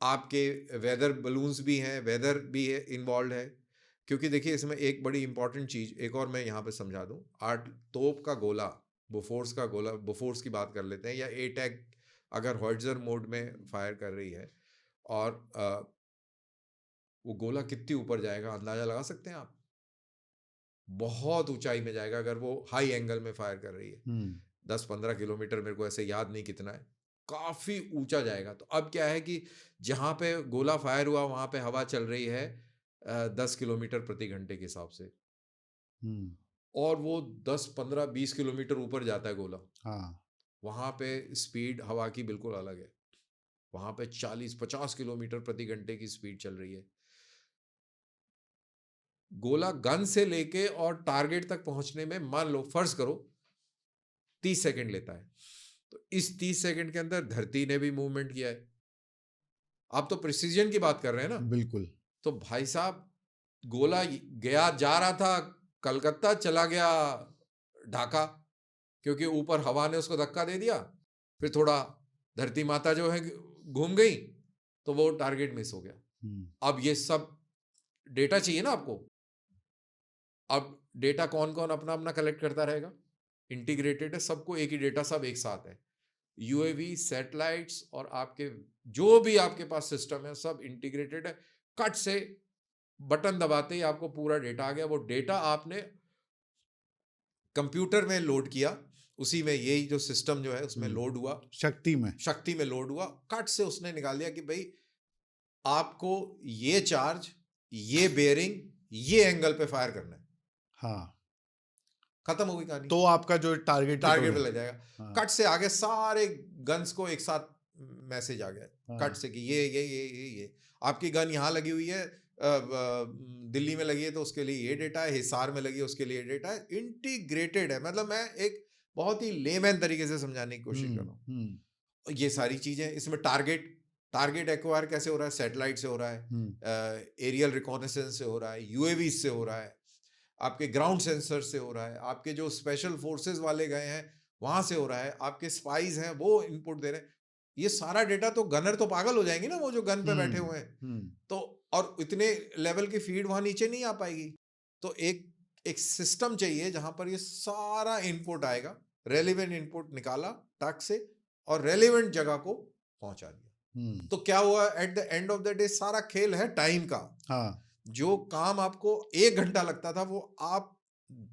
आपके वेदर बलून्स भी हैं, वेदर भी है इन्वॉल्व है। क्योंकि देखिए, इसमें एक बड़ी इंपॉर्टेंट चीज एक और मैं यहाँ पे समझा दूं। आर्ट तोप का गोला, बोफोर्स का गोला, बोफोर्स की बात कर लेते हैं, या ए टैग अगर हॉइट्जर मोड में फायर कर रही है, और वो गोला कितनी ऊपर जाएगा अंदाजा लगा सकते हैं आप? बहुत ऊंचाई में जाएगा अगर वो हाई एंगल में फायर कर रही है। हुँ, 10-15 किलोमीटर, मेरे को ऐसे याद नहीं कितना है, काफी ऊंचा जाएगा। तो अब क्या है कि जहां पे गोला फायर हुआ, वहां पे हवा चल रही है 10 किलोमीटर प्रति घंटे के हिसाब से, हुँ, और वो 10-15-20 किलोमीटर ऊपर जाता है गोला। हाँ, वहां पे स्पीड हवा की बिल्कुल अलग है, वहां पे 40-50 किलोमीटर प्रति घंटे की स्पीड चल रही है। गोला गन से लेके और टारगेट तक पहुंचने में, मान लो फर्ज करो, 30 सेकंड लेता है। तो इस 30 सेकंड के अंदर धरती ने भी मूवमेंट किया है। आप तो प्रिसीजन की बात कर रहे हैं ना। बिल्कुल। तो भाई साहब, गोला गया, जा रहा था कलकत्ता, चला गया ढाका, क्योंकि ऊपर हवा ने उसको धक्का दे दिया, फिर थोड़ा धरती माता जो है घूम गई, तो वो टारगेट मिस हो गया। अब ये सब डेटा चाहिए ना आपको, अब डेटा कौन कौन अपना अपना कलेक्ट करता रहेगा, इंटीग्रेटेड है, सबको एक ही डेटा, सब एक साथ है। यूएवी, सैटेलाइट्स और आपके जो भी आपके पास सिस्टम है सब इंटीग्रेटेड है। कट से बटन दबाते ही आपको पूरा डेटा आ गया। वो डेटा आपने कंप्यूटर में लोड किया, उसी में यही जो सिस्टम जो है उसमें लोड हुआ, शक्ति में लोड हुआ, कट से उसने निकाल दिया कि भाई आपको ये चार्ज, ये बेयरिंग, ये एंगल पे फायर करना है। हाँ, खत्म हो गई कहानी। तो आपका जो टारगेट पे लग जाएगा। हाँ। कट से आगे सारे गन्स को एक साथ मैसेज आ गया। हाँ। कट से कि ये आपकी गन यहाँ लगी हुई है, दिल्ली में लगी है तो उसके लिए ये डेटा है, हिसार में लगी है उसके लिए ये डेटा है, इंटीग्रेटेड है। मतलब मैं एक बहुत ही लेमैन तरीके से समझाने की कोशिश कर रहा हूँ। ये सारी चीजें इसमें टारगेट एक्वायर कैसे हो रहा है, सैटेलाइट से हो रहा है, एरियल रिकॉनेसेंस से हो रहा है, यूएवी से हो रहा है, आपके ग्राउंड सेंसर से हो रहा है, आपके जो स्पेशल फोर्सेस वाले गए हैं वहां से हो रहा है, आपके स्पाइज हैं वो इनपुट दे रहे हैं। ये सारा डेटा तो गनर तो पागल हो जाएंगे ना, वो जो गन पे बैठे हुए हैं। तो और इतने लेवल की फीड वहां नीचे नहीं आ पाएगी। तो एक सिस्टम चाहिए जहां पर ये सारा इनपुट आएगा, रेलिवेंट इनपुट निकाला टक से और रेलिवेंट जगह को पहुंचा दिया। तो क्या हुआ, at the end of the day सारा खेल है टाइम का। हाँ। जो काम आपको 1 घंटा लगता था वो आप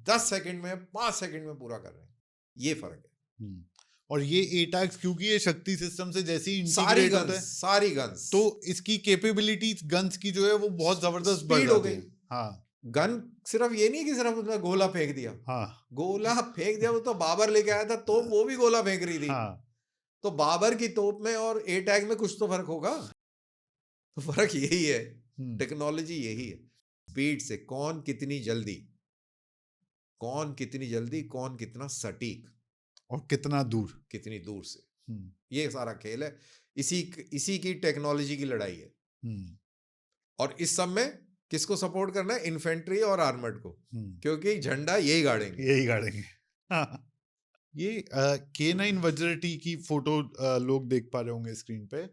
10 सेकंड में, 5 सेकंड में पूरा कर रहे हैं। ये फर्क है। और ये एटैक्स क्योंकि ये शक्ति सिस्टम से जैसी इंटीग्रेट होता है, सारी गन्स, तो इसकी कैपेबिलिटी गन्स की जो है वो बहुत जबरदस्त बढ़ हो गई। हाँ, गन सिर्फ ये नहीं कि सिर्फ उसने गोला फेंक दिया। हाँ, गोला फेंक दिया, वो तो बाबर लेके आया था तोप, वो भी गोला फेंक रही थी। हाँ, तो बाबर की तोप में और ए टैग में कुछ तो फर्क होगा। तो फर्क यही है, टेक्नोलॉजी यही है। स्पीड से कौन कितनी जल्दी, कौन कितना सटीक और कितना दूर, कितनी दूर से, ये सारा खेल है। इसी की टेक्नोलॉजी की लड़ाई है। और इस सब में किसको सपोर्ट करना है, इन्फेंट्री और आर्मर्ड को, क्योंकि झंडा यही गाड़ेंगे। हाँ। ये K9 वज्र-T की फोटो लोग देख पा रहे होंगे स्क्रीन पे।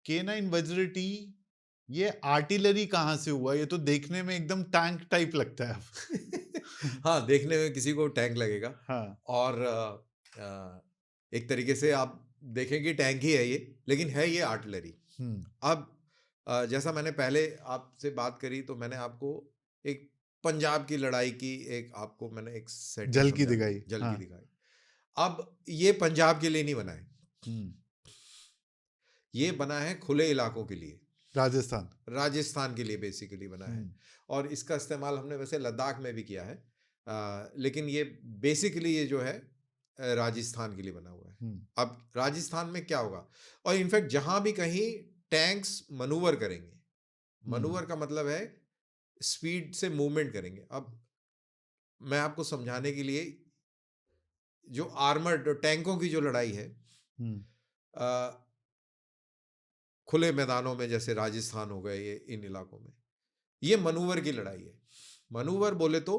K9 वज्र-T ये आर्टिलरी कहाँ से हुआ? ये तो देखने में एकदम टैंक टाइप लगता है। हाँ, देखने में किसी को टैंक लगेगा। हाँ। और एक तरीके से आप देखेंगे टैंक ही है ये, लेकिन है ये आर्टिलरी। अब जैसा मैंने पहले आपसे बात करी, तो मैंने आपको एक पंजाब की लड़ाई की आपको मैंने एक सेट झलकी दिखाई। अब ये पंजाब के लिए नहीं बना है, ये बना है खुले इलाकों के लिए, राजस्थान के लिए बेसिकली बना है। और इसका इस्तेमाल हमने वैसे लद्दाख में भी किया है, लेकिन ये बेसिकली ये जो है राजस्थान के लिए बना हुआ है। अब राजस्थान में क्या होगा, और इनफैक्ट जहां भी कहीं टैंक्स मनूवर करेंगे, मनूवर का मतलब है स्पीड से मूवमेंट करेंगे। अब मैं आपको समझाने के लिए, जो आर्मर्ड टैंकों की जो लड़ाई है खुले मैदानों में, जैसे राजस्थान हो गए, ये इन इलाकों में, ये मनूवर की लड़ाई है। मनूवर बोले तो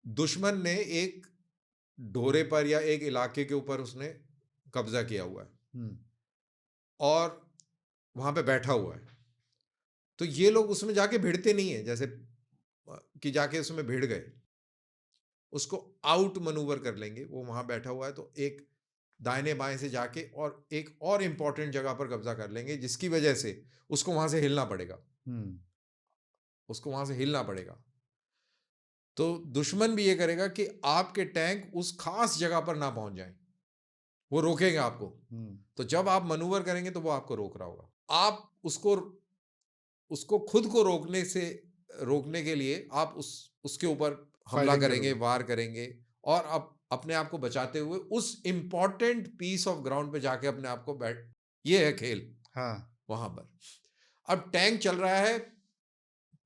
दुश्मन ने एक ढोरे पर या एक इलाके के ऊपर उसने कब्जा किया हुआ है और वहां पे बैठा हुआ है, तो ये लोग उसमें जाके भिड़ते नहीं है, जैसे कि जाके उसमें भिड़ गए, उसको आउट मनूवर कर लेंगे। वो वहां बैठा हुआ है तो एक दाहिने बाएं से जाके और एक और इंपॉर्टेंट जगह पर कब्जा कर लेंगे, जिसकी वजह से उसको वहां से हिलना पड़ेगा, उसको वहां से हिलना पड़ेगा। तो दुश्मन भी ये करेगा कि आपके टैंक उस खास जगह पर ना पहुंच जाएं, वो रोकेगा आपको। तो जब आप मनूवर करेंगे तो वो आपको रोक रहा होगा। आप उसको खुद को रोकने के लिए आप उसके ऊपर हमला करेंगे, वार करेंगे, और अब अपने आप को बचाते हुए उस इंपॉर्टेंट पीस ऑफ ग्राउंड पे जाके अपने आप को ये है खेल। हाँ, वहां पर अब टैंक चल रहा है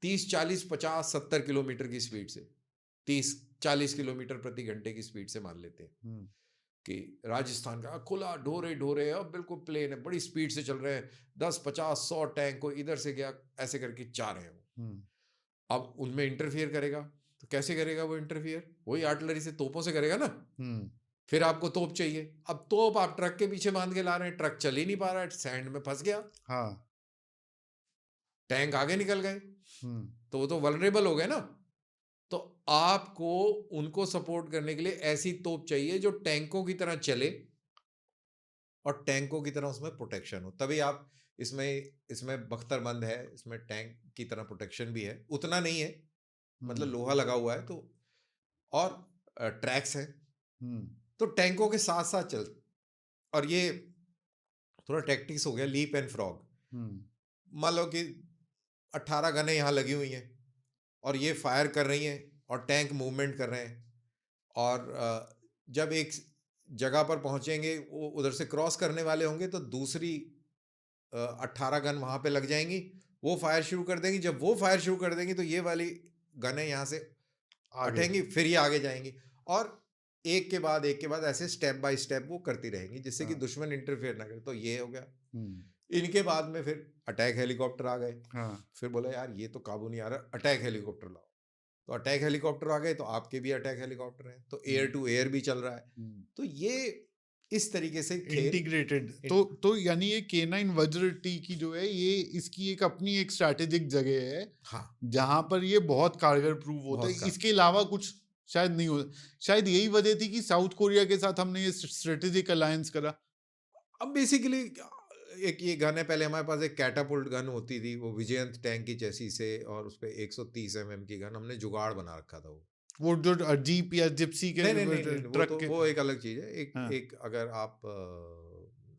30, 40, 50, 70 किलोमीटर की स्पीड से, 30, 40 किलोमीटर प्रति घंटे की स्पीड से मान लेते हैं कि राजस्थान का खुला ढोरे है, अब बिल्कुल प्लेन है, बड़ी स्पीड से चल रहे हैं, 10, 50, 100 टैंक को इधर से गया, ऐसे करके जा रहे हैं। अब उनमें इंटरफियर करेगा तो कैसे करेगा वो इंटरफियर? वही आर्टिलरी से, तोपों से करेगा ना। फिर आपको तोप चाहिए, अब तोप आप ट्रक के पीछे बांध के ला रहे हैं, ट्रक चल ही नहीं पा रहा है, सैंड में फंस गया, हाँ। टैंक आगे निकल गए, हम्म। तो वो तो वल्नरेबल हो गए ना। तो आपको उनको सपोर्ट करने के लिए ऐसी तोप चाहिए जो टैंकों की तरह चले और टैंकों की तरह उसमें प्रोटेक्शन हो, तभी आप इसमें बख्तरबंद है, इसमें टैंक की तरह प्रोटेक्शन भी है, उतना नहीं है, मतलब लोहा लगा हुआ है, तो और ट्रैक्स है, तो टैंकों के साथ साथ चल। और ये थोड़ा टैक्टिक्स हो गया, लीप एंड फ्रॉग। मान लो कि 18 गनें यहाँ लगी हुई हैं और ये फायर कर रही हैं और टैंक मूवमेंट कर रहे हैं, और जब एक जगह पर पहुंचेंगे, वो उधर से क्रॉस करने वाले होंगे, तो दूसरी 18 गन वहां पे लग जाएंगी, वो फायर शुरू कर देंगी। जब वो फायर शुरू कर देंगी तो ये वाली गनें यहाँ से हटेंगी, फिर ये आगे जाएंगी, और एक के बाद ऐसे स्टेप बाय स्टेप वो करती रहेंगी, जिससे कि दुश्मन इंटरफेयर ना करे। तो ये हो गया। इनके बाद में फिर अटैक हेलीकॉप्टर आ गए। फिर बोला यार ये तो काबू नहीं आ रहा, अटैक हेलीकॉप्टर लाओ। तो अटैक हेलीकॉप्टर आ गए, तो आपके भी अटैक हेलीकॉप्टर हैं, तो एयर टू एयर भी चल रहा है। तो ये इस तरीके से इंटीग्रेटेड। तो यानी ये K9 वज्र टी की जो है, ये इसकी एक अपनी एक स्ट्रैटेजिक जगह है, हाँ, जहां पर ये बहुत कारगर प्रूव होता है। इसके अलावा कुछ शायद नहीं हो, शायद यही वजह थी कि साउथ कोरिया के साथ हमने ये स्ट्रेटेजिक अलायंस करा। अब बेसिकली एक ये गन है, पहले हमारे पास एक कैटापुल्ट गन होती थी, वो विजयंत टैंक की चेसी से, और उस पे 130 mm की गन, हमने जुगाड़ बना रखा था। वो जो जीप या जिप्सी के नहीं, ट्रक वो एक अलग चीज है। एक अगर आप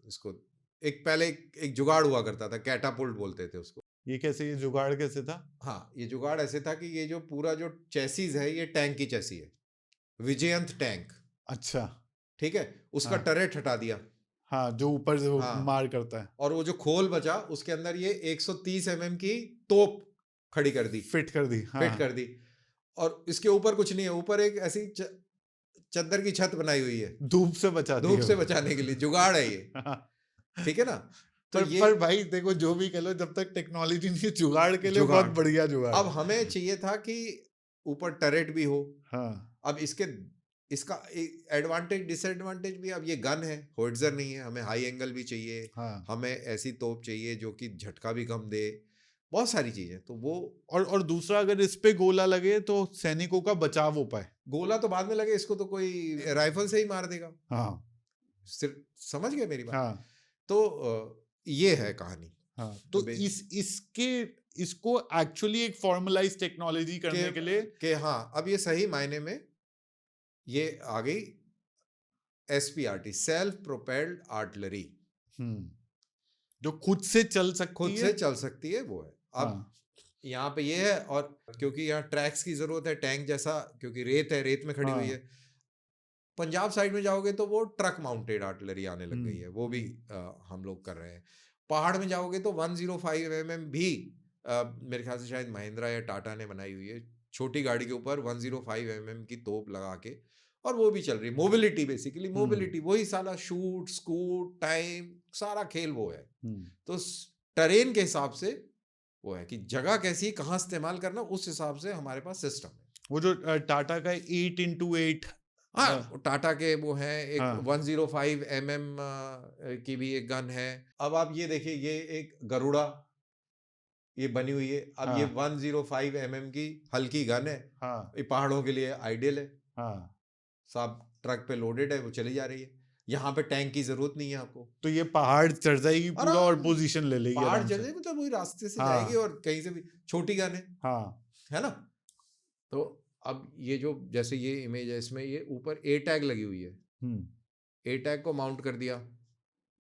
इसको एक पहले एक जुगाड़ हुआ करता था, कैटापुल्ट बोलते थे उसको। ये कैसे, ये जुगाड़ कैसे था? हाँ, ये जुगाड़ ऐसे था कि ये जो पूरा जो चेसीज है, ये टैंक की चेसी है, विजयंत टैंक। अच्छा, ठीक है, उसका टरेट हटा दिया। हाँ, जो ऊपर से मार करता है, और वो जो खोल बचा, उसके अंदर ये 130 mm की तोप खड़ी कर दी, फिट कर दी। और इसके ऊपर कुछ नहीं है, ऊपर एक ऐसी चद्दर की छत बनाई हुई है, धूप से बचाने के लिए जुगाड़ है ये। ठीक है ना? तो पर भाई देखो, जो भी कह लो, जब तक टेक्नोलॉजी नहीं, जुगाड़ के लिए बहुत बढ़िया जुगाड़। अब हमें चाहिए था कि ऊपर टरेट भी हो। हाँ। अब इसका एडवांटेज डिसएडवांटेज भी, अब ये गन है, होइट्जर नहीं है, हमें हाई एंगल भी चाहिए। हाँ। हमें ऐसी तोप चाहिए जो कि झटका भी कम दे, बहुत सारी चीजें। तो वो और दूसरा, अगर इस पे गोला लगे तो सैनिकों का बचाव हो पाए। गोला तो बाद में लगे, इसको तो कोई राइफल से ही मार देगा। हाँ, सिर्फ समझ गए मेरी बात? हाँ। तो ये है कहानी। हाँ, तो इसको एक्चुअली एक फॉर्मलाइज टेक्नोलॉजी करने के लिए कि हाँ, अब ये सही मायने में ये आ गई SPRT, सेल्फ प्रोपेल्ड आर्टिलरी, जो खुद से चल सकती है, वो है। अब यहाँ पे ये है, और क्योंकि यहाँ ट्रैक्स की जरूरत है, टैंक जैसा, क्योंकि रेत है, रेत में खड़ी हुई है। पंजाब साइड में जाओगे तो वो ट्रक माउंटेड आर्टिलरी आने लग गई है, वो भी हम लोग कर रहे हैं। पहाड़ में जाओगे तो 105 mm भी मेरे ख्याल से शायद महिंद्रा या टाटा ने बनाई हुई है, छोटी गाड़ी के ऊपर 105 mm की तोप लगा के, और वो भी चल रही है। मोबिलिटी, बेसिकली मोबिलिटी, वही साला शूट स्कूट टाइम, सारा खेल वो है। तो टरेन के हिसाब से वो है कि जगह कैसी, कहाँ इस्तेमाल करना, उस हिसाब से हमारे पास सिस्टम है। वो जो टाटा का 8x8, हाँ, टाटा के वो है एक 105 mm की भी एक गन है। अब आप ये देखिए, ये एक गरुड़ा ये बनी हुई है। अब ये 105 mm की हल्की गन है, ये पहाड़ों के लिए आइडियल है। साहब ट्रक पे लोडेड है, वो चली जा रही है। यहाँ पे टैंक की जरूरत नहीं है आपको, तो ये पहाड़ चढ़ जाएगी पूरा और पोजीशन ले लेगी, पहाड़ चढ़ जाएगी, मतलब वही रास्ते से जाएगी, और कहीं से भी छोटी गन है ना। तो अब ये जो, जैसे ये इमेज है, इसमें ये ऊपर A टैग लगी हुई है, A टैग को माउंट कर दिया,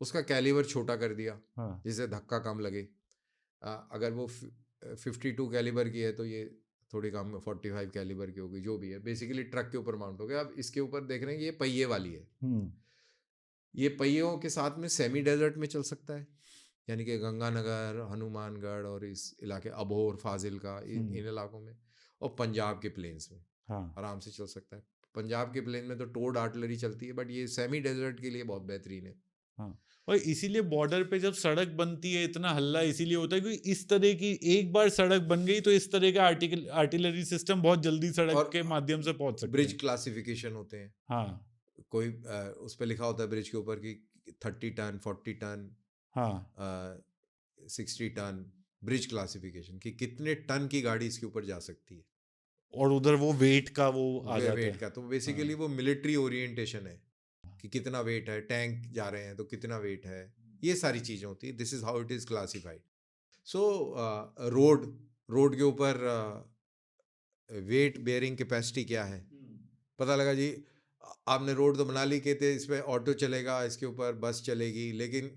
उसका कैलिबर छोटा कर दिया, जिससे धक्का कम लगे। अगर वो 52 कैलिबर की है तो ये थोड़ी कम 45 कैलिबर की होगी, जो भी है, बेसिकली ट्रक के ऊपर माउंट हो गया। अब इसके ऊपर देख रहे हैं, ये पहिए वाली है। ये पहियों के साथ में सेमी डेजर्ट में चल सकता है, यानी कि गंगानगर, हनुमानगढ़ और इस इलाके, अबोहर, फाजिलका, इन इलाकों में, और पंजाब के प्लेन्स में आराम से चल सकता है। पंजाब के प्लेन में तो टोड आर्टिलरी चलती है, बट ये सेमी डेजर्ट के लिए बहुत बेहतरीन है। और इसीलिए बॉर्डर पे जब सड़क बनती है, इतना हल्ला इसीलिए होता है क्योंकि इस तरह की एक बार सड़क बन गई तो इस तरह का आर्टिलरी सिस्टम बहुत जल्दी सड़क के माध्यम से पहुंच सकते हैं। ब्रिज क्लासिफिकेशन होते हैं। कोई उस पे लिखा होता है ब्रिज के ऊपर कि 30 टन, 40 टन, हाँ, 60 टन, ब्रिज क्लासिफिकेशन कि कितने टन की गाड़ी इसके ऊपर जा सकती है, और उधर वो वेट का वो आ जाता वेट है। का। तो बेसिकली हाँ, वो मिलिट्री ओरिएंटेशन है कि कितना वेट है, टैंक जा रहे हैं तो कितना वेट है, ये सारी चीज़ें होती है। This is how it is classified. So road road के ऊपर वेट बेयरिंग कैपेसिटी क्या है, पता लगा जी। आपने रोड तो बना ली, कहते इस पे ऑटो चलेगा, इसके ऊपर बस चलेगी, लेकिन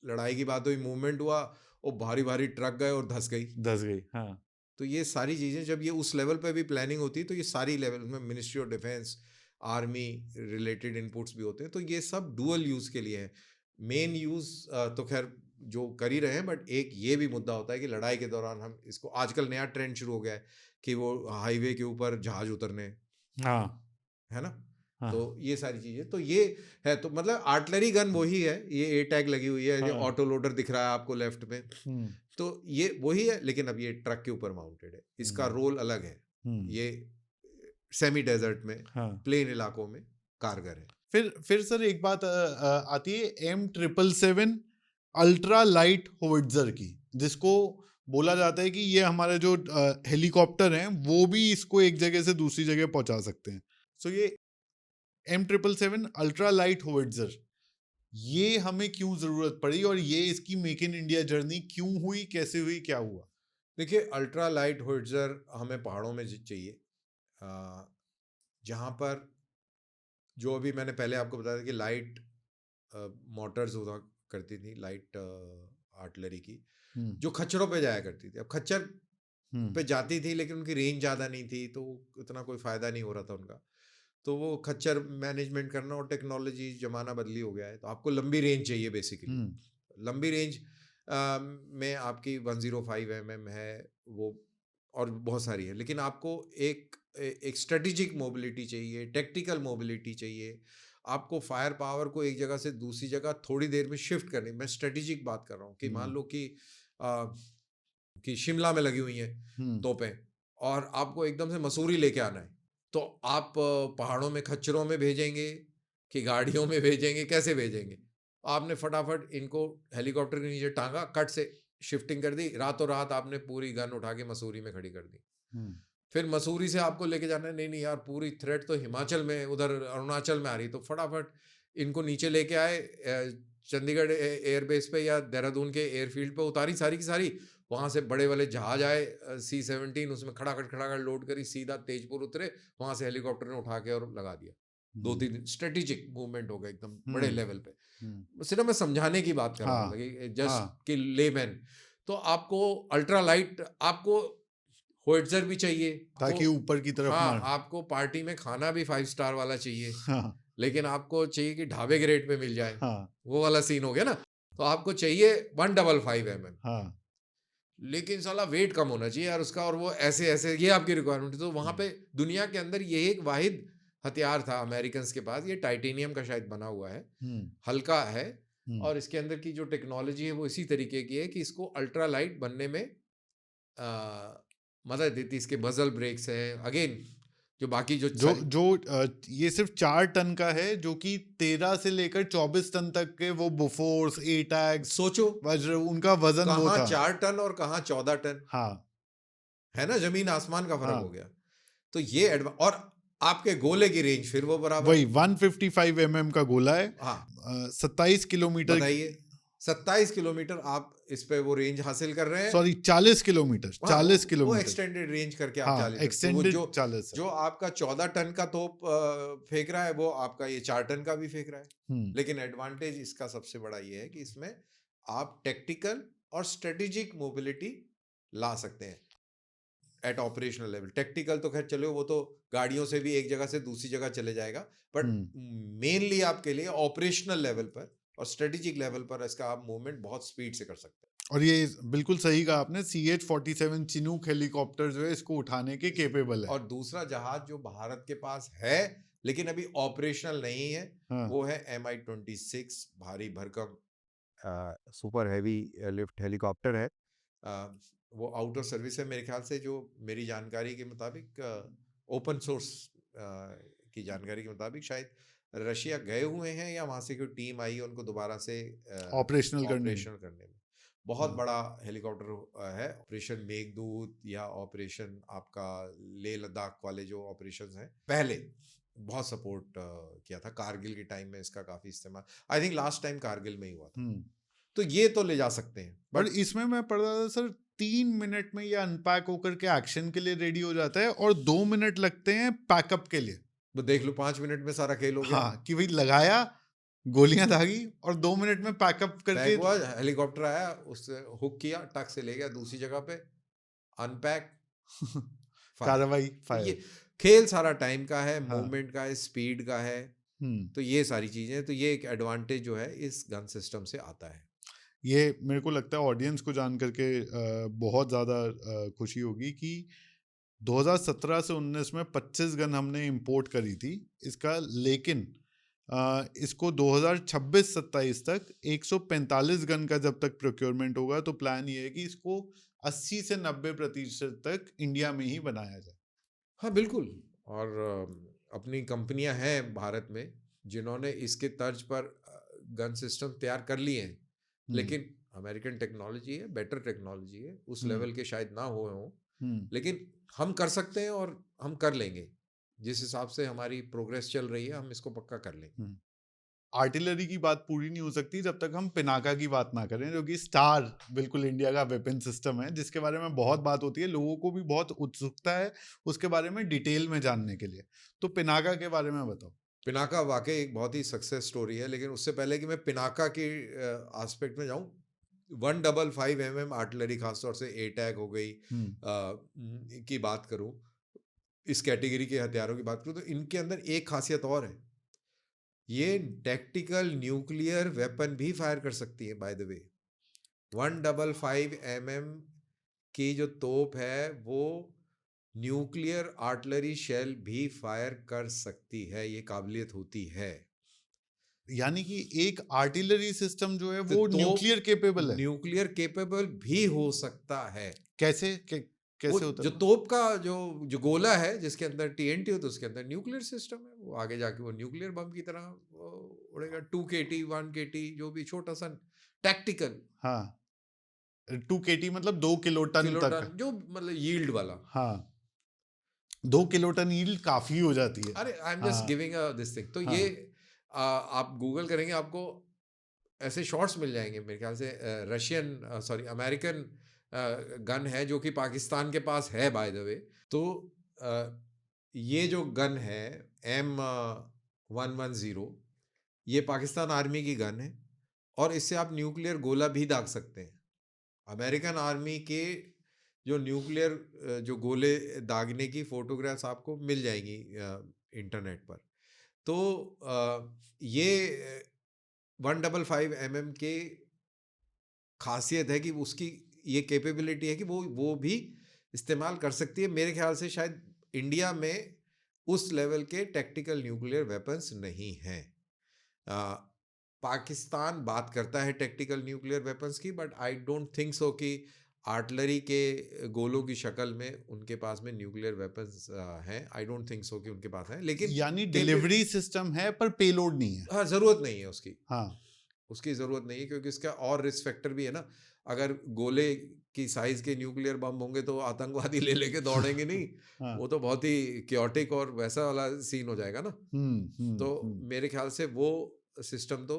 लड़ाई की बात हुई, मूवमेंट हुआ, वो भारी भारी ट्रक गए और धंस गई। धस गई। हाँ, तो ये सारी चीज़ें जब ये उस लेवल पे भी प्लानिंग होती है, तो ये सारी लेवल में ministry of defence, army related inputs भी होते हैं, तो ये सब डुअल यूज़ के लिए है। मेन यूज़ तो खैर जो कर ही रहे हैं, बट एक ये भी मुद्दा होता है कि लड़ाई के दौरान हम इसको, आजकल नया ट्रेंड शुरू हो गया है कि वो हाईवे के ऊपर जहाज उतरने, हाँ, है ना। तो हाँ, ये सारी चीज़ें तो ये है, तो मतलब आर्टलरी गन वही है, ये ए टैग लगी हुई है, ये हाँ। ऑटो लोडर दिख रहा है आपको लेफ्ट में, हुँ, तो ये वही है, लेकिन अब ये ट्रक के ऊपर माउंटेड है, इसका हुँ, रोल अलग है। हुँ, ये सेमी डेजर्ट में, हाँ। प्लेन इलाकों में कारगर है। फिर सर एक बात आती है M777 अल्ट्रा लाइट होविट्जर की, जिसको बोला जाता है कि ये हमारे जो हेलीकॉप्टर हैं वो भी इसको एक जगह से दूसरी जगह पहुंचा सकते हैं। सो ये M777 अल्ट्रा लाइट होविट्जर, ये हमें क्यों जरूरत पड़ी और ये इसकी मेक इन इंडिया जर्नी क्यों हुई, कैसे हुई, क्या हुआ? देखिए, अल्ट्रा लाइट होविट्जर हमें पहाड़ों में चाहिए, अ, जहाँ पर जो अभी मैंने पहले आपको बताया था कि लाइट मोटर्स हुआ करती थी, लाइट आर्टिलरी की, हम्म, जो खच्चरों पे जाया करती थी। अब खच्चर हम्म, पे जाती थी, लेकिन उनकी रेंज ज़्यादा नहीं थी, तो इतना कोई फ़ायदा नहीं हो रहा था उनका। तो वो खच्चर मैनेजमेंट करना, और टेक्नोलॉजी ज़माना बदली हो गया है, तो आपको लंबी रेंज चाहिए बेसिकली। हम्म, लंबी रेंज में आपकी 105 mm है वो, और बहुत सारी है, लेकिन आपको एक स्ट्रेटेजिक मोबिलिटी चाहिए, टेक्टिकल मोबिलिटी चाहिए। आपको फायर पावर को एक जगह से दूसरी जगह थोड़ी देर में शिफ्ट करनी, मैं स्ट्रेटेजिक बात कर रहा हूँ कि मान हम्म, लो कि शिमला में लगी हुई हैं हम्म, तोपें, और आपको एकदम से मसूरी लेके आना है, तो आप पहाड़ों में खच्चरों में भेजेंगे कि गाड़ियों में भेजेंगे, कैसे भेजेंगे? आपने फटाफट इनको हेलीकॉप्टर के नीचे टांगा, कट से शिफ्टिंग कर दी, रातों रात आपने पूरी गन उठा के मसूरी में खड़ी कर दी। हम्म, फिर मसूरी से आपको लेके जाना है, नहीं नहीं यार, पूरी थ्रेट तो हिमाचल में, उधर अरुणाचल में आ रही, तो फटाफट इनको नीचे लेके आए, चंडीगढ़ एयरबेस पे या देहरादून के एयरफील्ड पे उतारी सारी की सारी, वहां से बड़े वाले जहाज आए C-17, उसमें खड़ाखड़ लोड करी, सीधा तेजपुर उतरे, वहां से हेलीकॉप्टर ने उठा के और लगा दिया। दो हम्म, तीन स्ट्रेटेजिक मूवमेंट हो गया एकदम बड़े हम्म, लेवल पे। हम्म, सिर्फ मैं समझाने की बात कर रहा हूँ, हाँ, मतलब जस्ट हाँ, कि लेमैन। तो आपको अल्ट्रा लाइट, आपको होइट्जर भी चाहिए, आपको, ताकि ऊपर की तरफ हाँ, मार। आपको पार्टी में खाना भी 5 स्टार वाला चाहिए, हाँ, लेकिन आपको चाहिए कि ढाबे के रेट पे मिल जाए, हाँ, वो वाला सीन हो गया ना। तो आपको चाहिए 155 mm, हाँ, लेकिन साला वेट कम होना चाहिए यार उसका, और वो ऐसे ऐसे, ये आपकी रिक्वायरमेंट है। तो वहां हम्म, पे दुनिया के अंदर ये एक वाहिद हथियार था अमेरिकन के पास, ये टाइटेनियम का शायद बना हुआ है, हम्म, हल्का है, हम्म, और इसके अंदर की जो टेक्नोलॉजी है वो इसी तरीके की है कि इसको अल्ट्रा लाइट बनने में मदद देती। इसके बजल ब्रेक्स हैं, अगेन जो बाकी जो जो सारी, जो ये सिर्फ 4 टन का है, जो कि 13 से लेकर 24 टन तक के वो बोफोर्स, ए टैग्स, सोचो वज्र, उनका वजन वो कहाँ था। 4 टन और कहाँ 14 टन, हाँ, है ना, जमीन आसमान का फर्क हो हाँ, गया। तो ये और आपके गोले की रेंज फिर वो बराबर, वही 155 का गोला है, हाँ, 27 किलोमीटर की, बताइए, 27 किलोमीटर आप इस पे वो रेंज हासिल कर रहे हैं। सॉरी 40 किलोमीटर, हाँ, चालीस वो किलोमीटर एक्सटेंडेड रेंज करके आप हाँ, 40, तो वो जो एक्सटेंडेड 40 है। जो आपका 14 टन का तोप फेंक रहा है, वो आपका ये 4 टन का भी फेंक रहा है। हम्म, लेकिन एडवांटेज इसका सबसे बड़ा ये है कि इसमें आप टेक्टिकल और स्ट्रेटेजिक मोबिलिटी ला सकते हैं एट ऑपरेशनल लेवल। टेक्टिकल तो खैर चलो, वो तो गाड़ियों से भी एक जगह से दूसरी जगह चले जाएगा, बट हम्म। मेनली आपके लिए ऑपरेशनल लेवल पर और स्ट्रेटेजिक लेवल पर इसका आप मूवमेंट बहुत स्पीड से कर सकते हैं। और ये बिल्कुल सही कहा आपने, CH-47 चिनूक हेलीकॉप्टर जो है इसको उठाने के केपेबल है। और दूसरा जहाज जो भारत के पास है लेकिन अभी ऑपरेशनल नहीं है, हाँ, वो है Mi-26, भारी भरकम सुपर हैवी लिफ्ट हेलीकॉप्टर है। वो आउट ऑफ सर्विस है मेरे ख्याल से, जो मेरी जानकारी के मुताबिक, ओपन सोर्स की जानकारी के मुताबिक शायद रशिया गए हुए हैं या वहाँ से कोई टीम आई है उनको दोबारा से ऑपरेशनल करने में। ऑपरेशन करने में। बहुत हाँ। बड़ा हेलीकॉप्टर है, ऑपरेशन मेघदूत या ऑपरेशन आपका लेह लद्दाख वाले जो ऑपरेशंस हैं, पहले बहुत सपोर्ट किया था। कारगिल के टाइम में इसका काफ़ी इस्तेमाल, I think last time Kargil में ही हुआ था। हुँ। तो ये तो ले जा सकते हैं, और बट इसमें मैं पढ़ रहा था सर, 3 मिनट में ये अनपैक होकर के एक्शन के लिए रेडी हो जाता है और 2 मिनट लगते हैं पैकअप के लिए। वो देख लो 5 मिनट में सारा खेल हो गया। हाँ, कि भाई लगाया, गोलियाँ दागी और 2 मिनट में पैकअप पैक करके हुआ, हेलीकॉप्टर आया, उससे हुक किया, टक से ले गया दूसरी जगह पे, अनपैक, फायर। कार्रवाई, तो ये फायर। खेल सारा टाइम का है, हाँ। मूवमेंट का है, स्पीड का है। हुँ। तो ये सारी चीजें, तो ये एक एडवांटेज जो है इस गन सिस्टम से आता है। ये मेरे को लगता है ऑडियंस को जान करके बहुत ज़्यादा खुशी होगी कि 2017 से 19 में 25 गन हमने इंपोर्ट करी थी इसका, लेकिन इसको 2026-27 तक 145 गन का जब तक प्रोक्योरमेंट होगा तो प्लान ये है कि इसको 80 से 90% तक इंडिया में ही बनाया जाए। हाँ बिल्कुल। और अपनी कंपनियां हैं भारत में जिन्होंने इसके तर्ज पर गन सिस्टम तैयार कर लिए हैं, हम्म। लेकिन अमेरिकन टेक्नोलॉजी है, बेटर टेक्नोलॉजी है, उस हम्म। लेवल के शायद ना हुए हों, हम्म। लेकिन हम कर सकते हैं और हम कर लेंगे। जिस हिसाब से हमारी प्रोग्रेस चल रही है, हम इसको पक्का कर लेंगे। हम्म। आर्टिलरी की बात पूरी नहीं हो सकती जब तक हम पिनाका की बात ना करें, जो कि स्टार बिल्कुल इंडिया का वेपन सिस्टम है, जिसके बारे में बहुत बात होती है, लोगों को भी बहुत उत्सुकता है उसके बारे में डिटेल में जानने के लिए। तो पिनाका के बारे में बताओ। पिनाका वाकई एक बहुत ही सक्सेस स्टोरी है, लेकिन उससे पहले कि मैं पिनाका के एस्पेक्ट में जाऊं, 155 आर्टिलरी, खासतौर से ए टैग हो गई, हम्म। की बात करूं, इस कैटेगरी के हथियारों की बात करूं, तो इनके अंदर एक खासियत और है, ये टैक्टिकल न्यूक्लियर वेपन भी फायर कर सकती है। बाय द वे, 155 की जो तोप है वो न्यूक्लियर आर्टिलरी शेल भी फायर कर सकती है, ये काबिलियत होती है। यानी कि एक आर्टिलरी सिस्टम जो है तो वो तोप न्यूक्लियर केपेबल है। न्यूक्लियर केपेबल भी हो सकता है। कैसे वो कैसे होता जो है वो? तोप का जो जो गोला है जिसके अंदर टीएनटी हो, तो उसके अंदर न्यूक्लियर सिस्टम है, वो आगे जाके वो न्यूक्लियर बम की तरह वो उड़ेगा। 2 KT 1 KT जो भी छोटा सा टैक्टिकल हाँ, 2 KT मतलब 2 किलो टन किलोटन, तक। जो मतलब यील्ड वाला। हाँ, 2 किलो टन यील्ड काफी हो जाती है। अरे आई एम जस्ट हाँ। Giving this thing. तो हाँ। ये आप गूगल करेंगे आपको ऐसे शॉट्स मिल जाएंगे, मेरे ख्याल से रशियन, सॉरी अमेरिकन गन है जो कि पाकिस्तान के पास है बाय द वे। तो अ, ये जो गन है M110, ये पाकिस्तान आर्मी की गन है, और इससे आप न्यूक्लियर गोला भी दाग सकते हैं। अमेरिकन आर्मी के जो न्यूक्लियर जो गोले दागने की फोटोग्राफ्स आपको मिल जाएंगी इंटरनेट पर। तो ये 155 के खासियत है कि उसकी ये कैपेबिलिटी है कि वो भी इस्तेमाल कर सकती है। मेरे ख्याल से शायद इंडिया में उस लेवल के टैक्टिकल न्यूक्लियर वेपन्स नहीं हैं। पाकिस्तान बात करता है टैक्टिकल न्यूक्लियर वेपन्स की, but I don't think so कि आर्टिलरी के गोलों की शक्ल में उनके पास में न्यूक्लियर वेपन्स हैं। आई डोंट थिंक सो कि उनके पास है, लेकिन यानी केपे डिलीवरी सिस्टम है पर पेलोड नहीं है। हाँ, ज़रूरत नहीं है उसकी। हाँ। उसकी ज़रूरत नहीं है, क्योंकि इसका और रिस्क फैक्टर भी है ना। अगर गोले की साइज के न्यूक्लियर बम होंगे तो आतंकवादी ले लेके दौड़ेंगे नहीं। हाँ। वो तो बहुत ही क्योटिक और वैसा वाला सीन हो जाएगा ना। तो हम्म। मेरे ख्याल से वो सिस्टम तो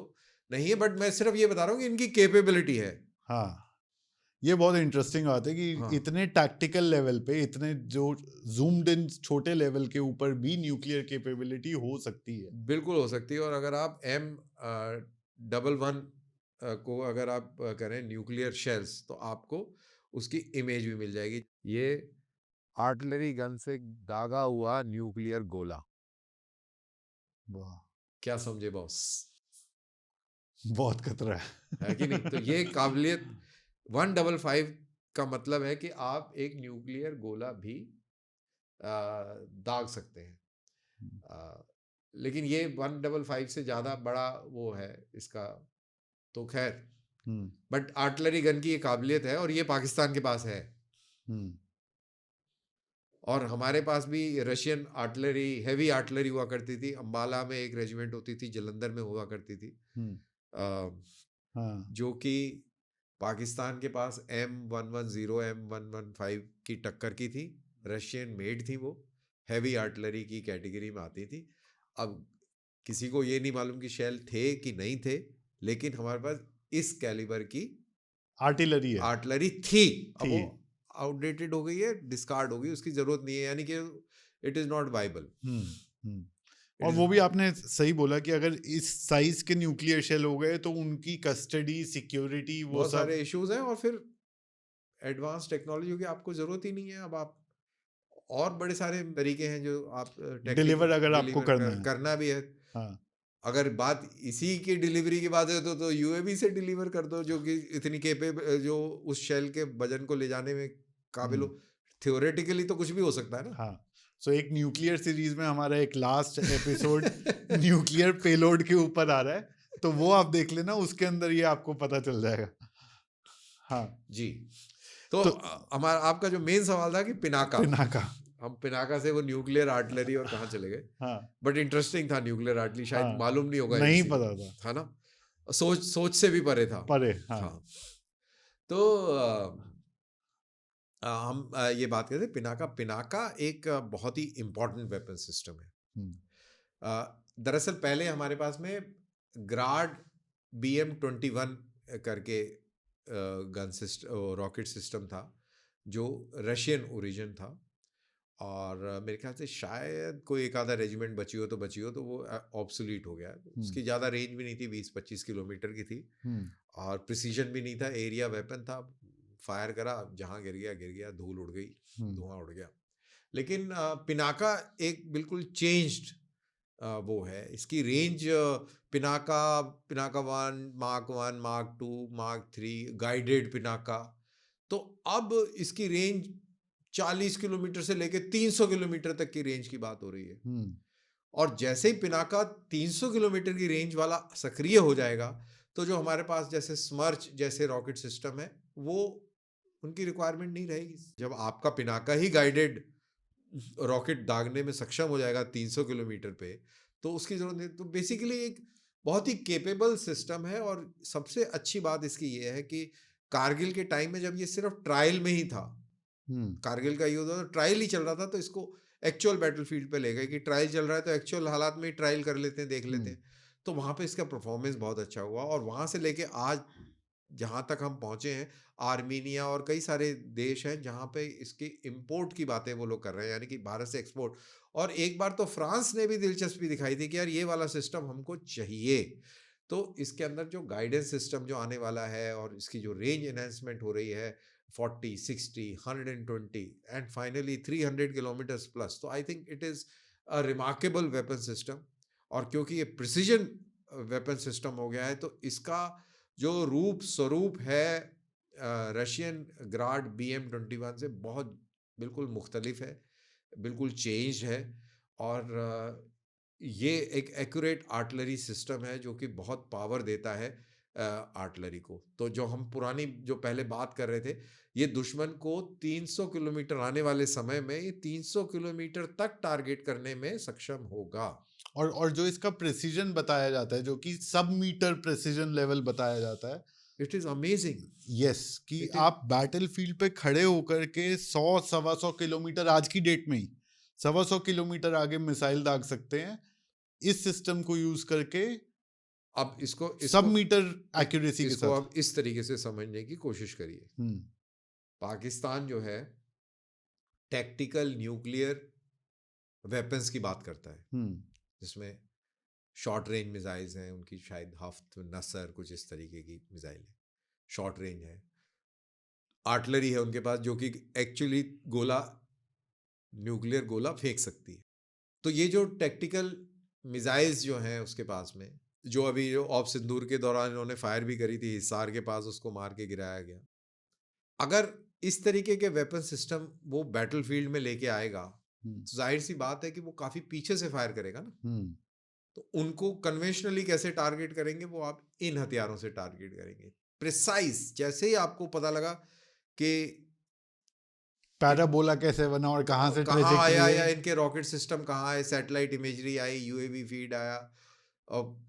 नहीं है, बट मैं सिर्फ ये बता रहा हूँ कि इनकी कैपेबिलिटी है। हाँ, ये बहुत इंटरेस्टिंग बात है कि हाँ इतने टैक्टिकल लेवल पे, इतने जो जूम्ड इन छोटे लेवल के ऊपर भी न्यूक्लियर कैपेबिलिटी हो सकती है। बिल्कुल हो सकती है। और अगर आप M11 को अगर आप करें न्यूक्लियर शेल्स, तो आपको उसकी इमेज भी मिल जाएगी। ये आर्टिलरी गन से दागा हुआ न्यूक्लियर गोला। वाह, क्या समझे बॉस? बहुत खतरा है कि नहीं? तो है। ये काबिलियत 155 का मतलब है कि आप एक न्यूक्लियर गोला भी दाग सकते हैं। आ, लेकिन ये 155 से ज़्यादा बड़ा वो है इसका, तो खैर। हम्म। बट आर्टिलरी गन की ये काबिलियत है और ये पाकिस्तान के पास है। हम्म। और हमारे पास भी रशियन आर्टिलरी, हैवी आर्टिलरी हुआ करती थी। अंबाला में एक रेजिमेंट होती थी, जलंधर में हुआ करती थी, हम्म। अ, हाँ। जो कि पाकिस्तान के पास M110 M115 की टक्कर की थी। रशियन मेड थी वो, हैवी आर्टिलरी की कैटेगरी में आती थी। अब किसी को ये नहीं मालूम कि शेल थे कि नहीं थे, लेकिन हमारे पास इस कैलिबर की आर्टिलरी है। आर्टिलरी थी। अब थी। वो आउटडेटेड हो गई है, डिस्कार्ड हो गई, उसकी जरूरत नहीं है, यानी कि it is not viable. Hmm. It और इज वो भी आपने सही बोला कि अगर इस साइज के न्यूक्लियर शेल हो गए तो उनकी कस्टडी, सिक्योरिटी, वो बहुत सब। सारे इश्यूज हैं, और फिर एडवांस टेक्नोलॉजी की आपको जरूरत ही नहीं है। अब आप और बड़े सारे तरीके हैं जो आप टेक्निक डिलीवर अगर आपको डिलीवर करना है। करना भी है। हाँ। अगर बात इसी की डिलीवरी की बात है तो यूएवी से डिलीवर कर दो, जो कि इतनी केपेबल, जो उस शेल के वजन को ले जाने में काबिल हम्म। हो। थियोरेटिकली तो कुछ भी हो सकता है ना। हाँ। सो एक न्यूक्लियर सीरीज में हमारा एक लास्ट एपिसोड न्यूक्लियर पेलोड के ऊपर आ रहा है, तो वो आप देख लेना, उसके अंदर ये आपको पता चल जाएगा। हाँ। जी। तो तो हमारा आपका जो मेन सवाल था कि पिनाका, पिनाका। हम पिनाका से वो न्यूक्लियर आर्टिलरी और कहाँ चले गए। हाँ। बट इंटरेस्टिंग था न्यूक्लियर आर्टिलरी, शायद हाँ। मालूम नहीं होगा नहीं किसी को, पता था। था ना। सोच सोच से भी परे था। परे। हाँ। हाँ। तो हम ये बात करते हैं पिनाका। पिनाका एक बहुत ही इंपॉर्टेंट वेपन सिस्टम है। हम्म। दरअसल पहले हमारे पास में ग्राड BM-21 करके गन सिस्टम, रॉकेट सिस्टम था, जो रशियन ओरिजिन था। और मेरे ख्याल से शायद कोई एक आधा रेजिमेंट बची हो तो बची हो, तो वो ऑब्सोलीट हो गया है। हम्म। उसकी ज़्यादा रेंज भी नहीं थी, 20-25 किलोमीटर की थी। हम्म। और प्रिसीजन भी नहीं था, एरिया वेपन था। फायर करा, जहाँ गिर गया, धूल उड़ गई, हम्म। धुआं उड़ गया। लेकिन पिनाका एक बिल्कुल चेंज्ड वो है। इसकी range Pinaka, Pinaka 1, mark 1, mark 2, mark 3, guided Pinaka. तो अब इसकी रेंज 40 किलोमीटर से लेकर 300 किलोमीटर तक की रेंज की बात हो रही है। हम्म। और जैसे ही पिनाका 300 किलोमीटर की रेंज वाला सक्रिय हो जाएगा, तो जो हमारे पास जैसे स्मर्च जैसे रॉकेट सिस्टम है, वो उनकी रिक्वायरमेंट नहीं रहेगी। जब आपका पिनाका ही गाइडेड रॉकेट दागने में सक्षम हो जाएगा 300 किलोमीटर पे, तो उसकी जरूरत नहीं। तो बेसिकली एक बहुत ही केपेबल सिस्टम है। और सबसे अच्छी बात इसकी ये है कि कारगिल के टाइम में जब ये सिर्फ ट्रायल में ही था, हम्म। कारगिल का युद्ध तो ट्रायल ही चल रहा था, तो इसको एक्चुअल बैटलफील्ड पे ले गए कि ट्रायल चल रहा है तो एक्चुअल हालात में ही ट्रायल कर लेते हैं, देख लेते हम्म। हैं। तो वहाँ पे इसका परफॉर्मेंस बहुत अच्छा हुआ, और वहाँ से लेके आज जहाँ तक हम पहुँचे हैं, आर्मीनिया और कई सारे देश हैं जहाँ पे इसके इंपोर्ट की बातें वो लोग कर रहे हैं, यानी कि भारत से एक्सपोर्ट। और एक बार तो फ्रांस ने भी दिलचस्पी दिखाई थी कि यार ये वाला सिस्टम हमको चाहिए। तो इसके अंदर जो गाइडेंस सिस्टम जो आने वाला है, और इसकी जो रेंज एनहेंसमेंट हो रही है, 40, 60, 120 एंड फाइनली 300 किलोमीटर्स प्लस, तो I think it is a remarkable weapon system. और क्योंकि ये प्रिसीजन वेपन सिस्टम हो गया है, तो इसका जो रूप स्वरूप है रशियन ग्राड BM-21 से बहुत बिल्कुल मुख्तलिफ है, बिल्कुल चेंज है। और ये एक एक्यूरेट आर्टिलरी सिस्टम है जो कि बहुत पावर देता है आर्टिलरी को। तो जो हम पुरानी जो पहले बात कर रहे थे, ये दुश्मन को 300 किलोमीटर आने वाले समय में ये 300 किलोमीटर तक टारगेट करने में सक्षम होगा। और जो इसका प्रेसिजन बताया जाता है, जो कि सब मीटर प्रेसिजन लेवल बताया जाता है, इट इज अमेजिंग। यस, कि इट इज आप बैटलफील्ड पे खड़े होकर के 100-125 किलोमीटर, आज की डेट में ही 125 किलोमीटर आगे मिसाइल दाग सकते हैं इस सिस्टम को यूज करके, अब इसको सब इसको मीटर इ- एक्यूरेसी के इसको साथ। अब इस तरीके से समझने की कोशिश करिए। हम्म। पाकिस्तान जो है टैक्टिकल न्यूक्लियर वेपन्स की बात करता है, हम्म। जिसमें शॉर्ट रेंज मिसाइल्स हैं उनकी, शायद हफ्त नसर कुछ इस तरीके की मिसाइल है, शॉर्ट रेंज है। आर्टिलरी है उनके पास जो कि एक्चुअली गोला, न्यूक्लियर गोला फेंक सकती है। तो ये जो टैक्टिकल मिसाइल्स जो हैं उसके पास में, जो अभी जो ऑप सिंदूर के दौरान इन्होंने फायर भी करी थी हिसार के पास, उसको मार के गिराया गया। अगर इस तरीके के वेपन सिस्टम वो बैटलफील्ड में लेके आएगा, हम्म। तो जाहिर सी बात है कि वो काफी पीछे से फायर करेगा ना। हम्म। तो उनको कन्वेंशनली कैसे टारगेट करेंगे, वो आप इन हथियारों से टारगेट करेंगे। प्रिसाइज, जैसे ही आपको पता लगा कि पैराबोला कैसे बना और कहाँ से कहाँ आया, या ट्रेजेक्टरी इनके रॉकेट सिस्टम कहाँ है, सैटेलाइट इमेजरी आई, यूएवी फीड आया, और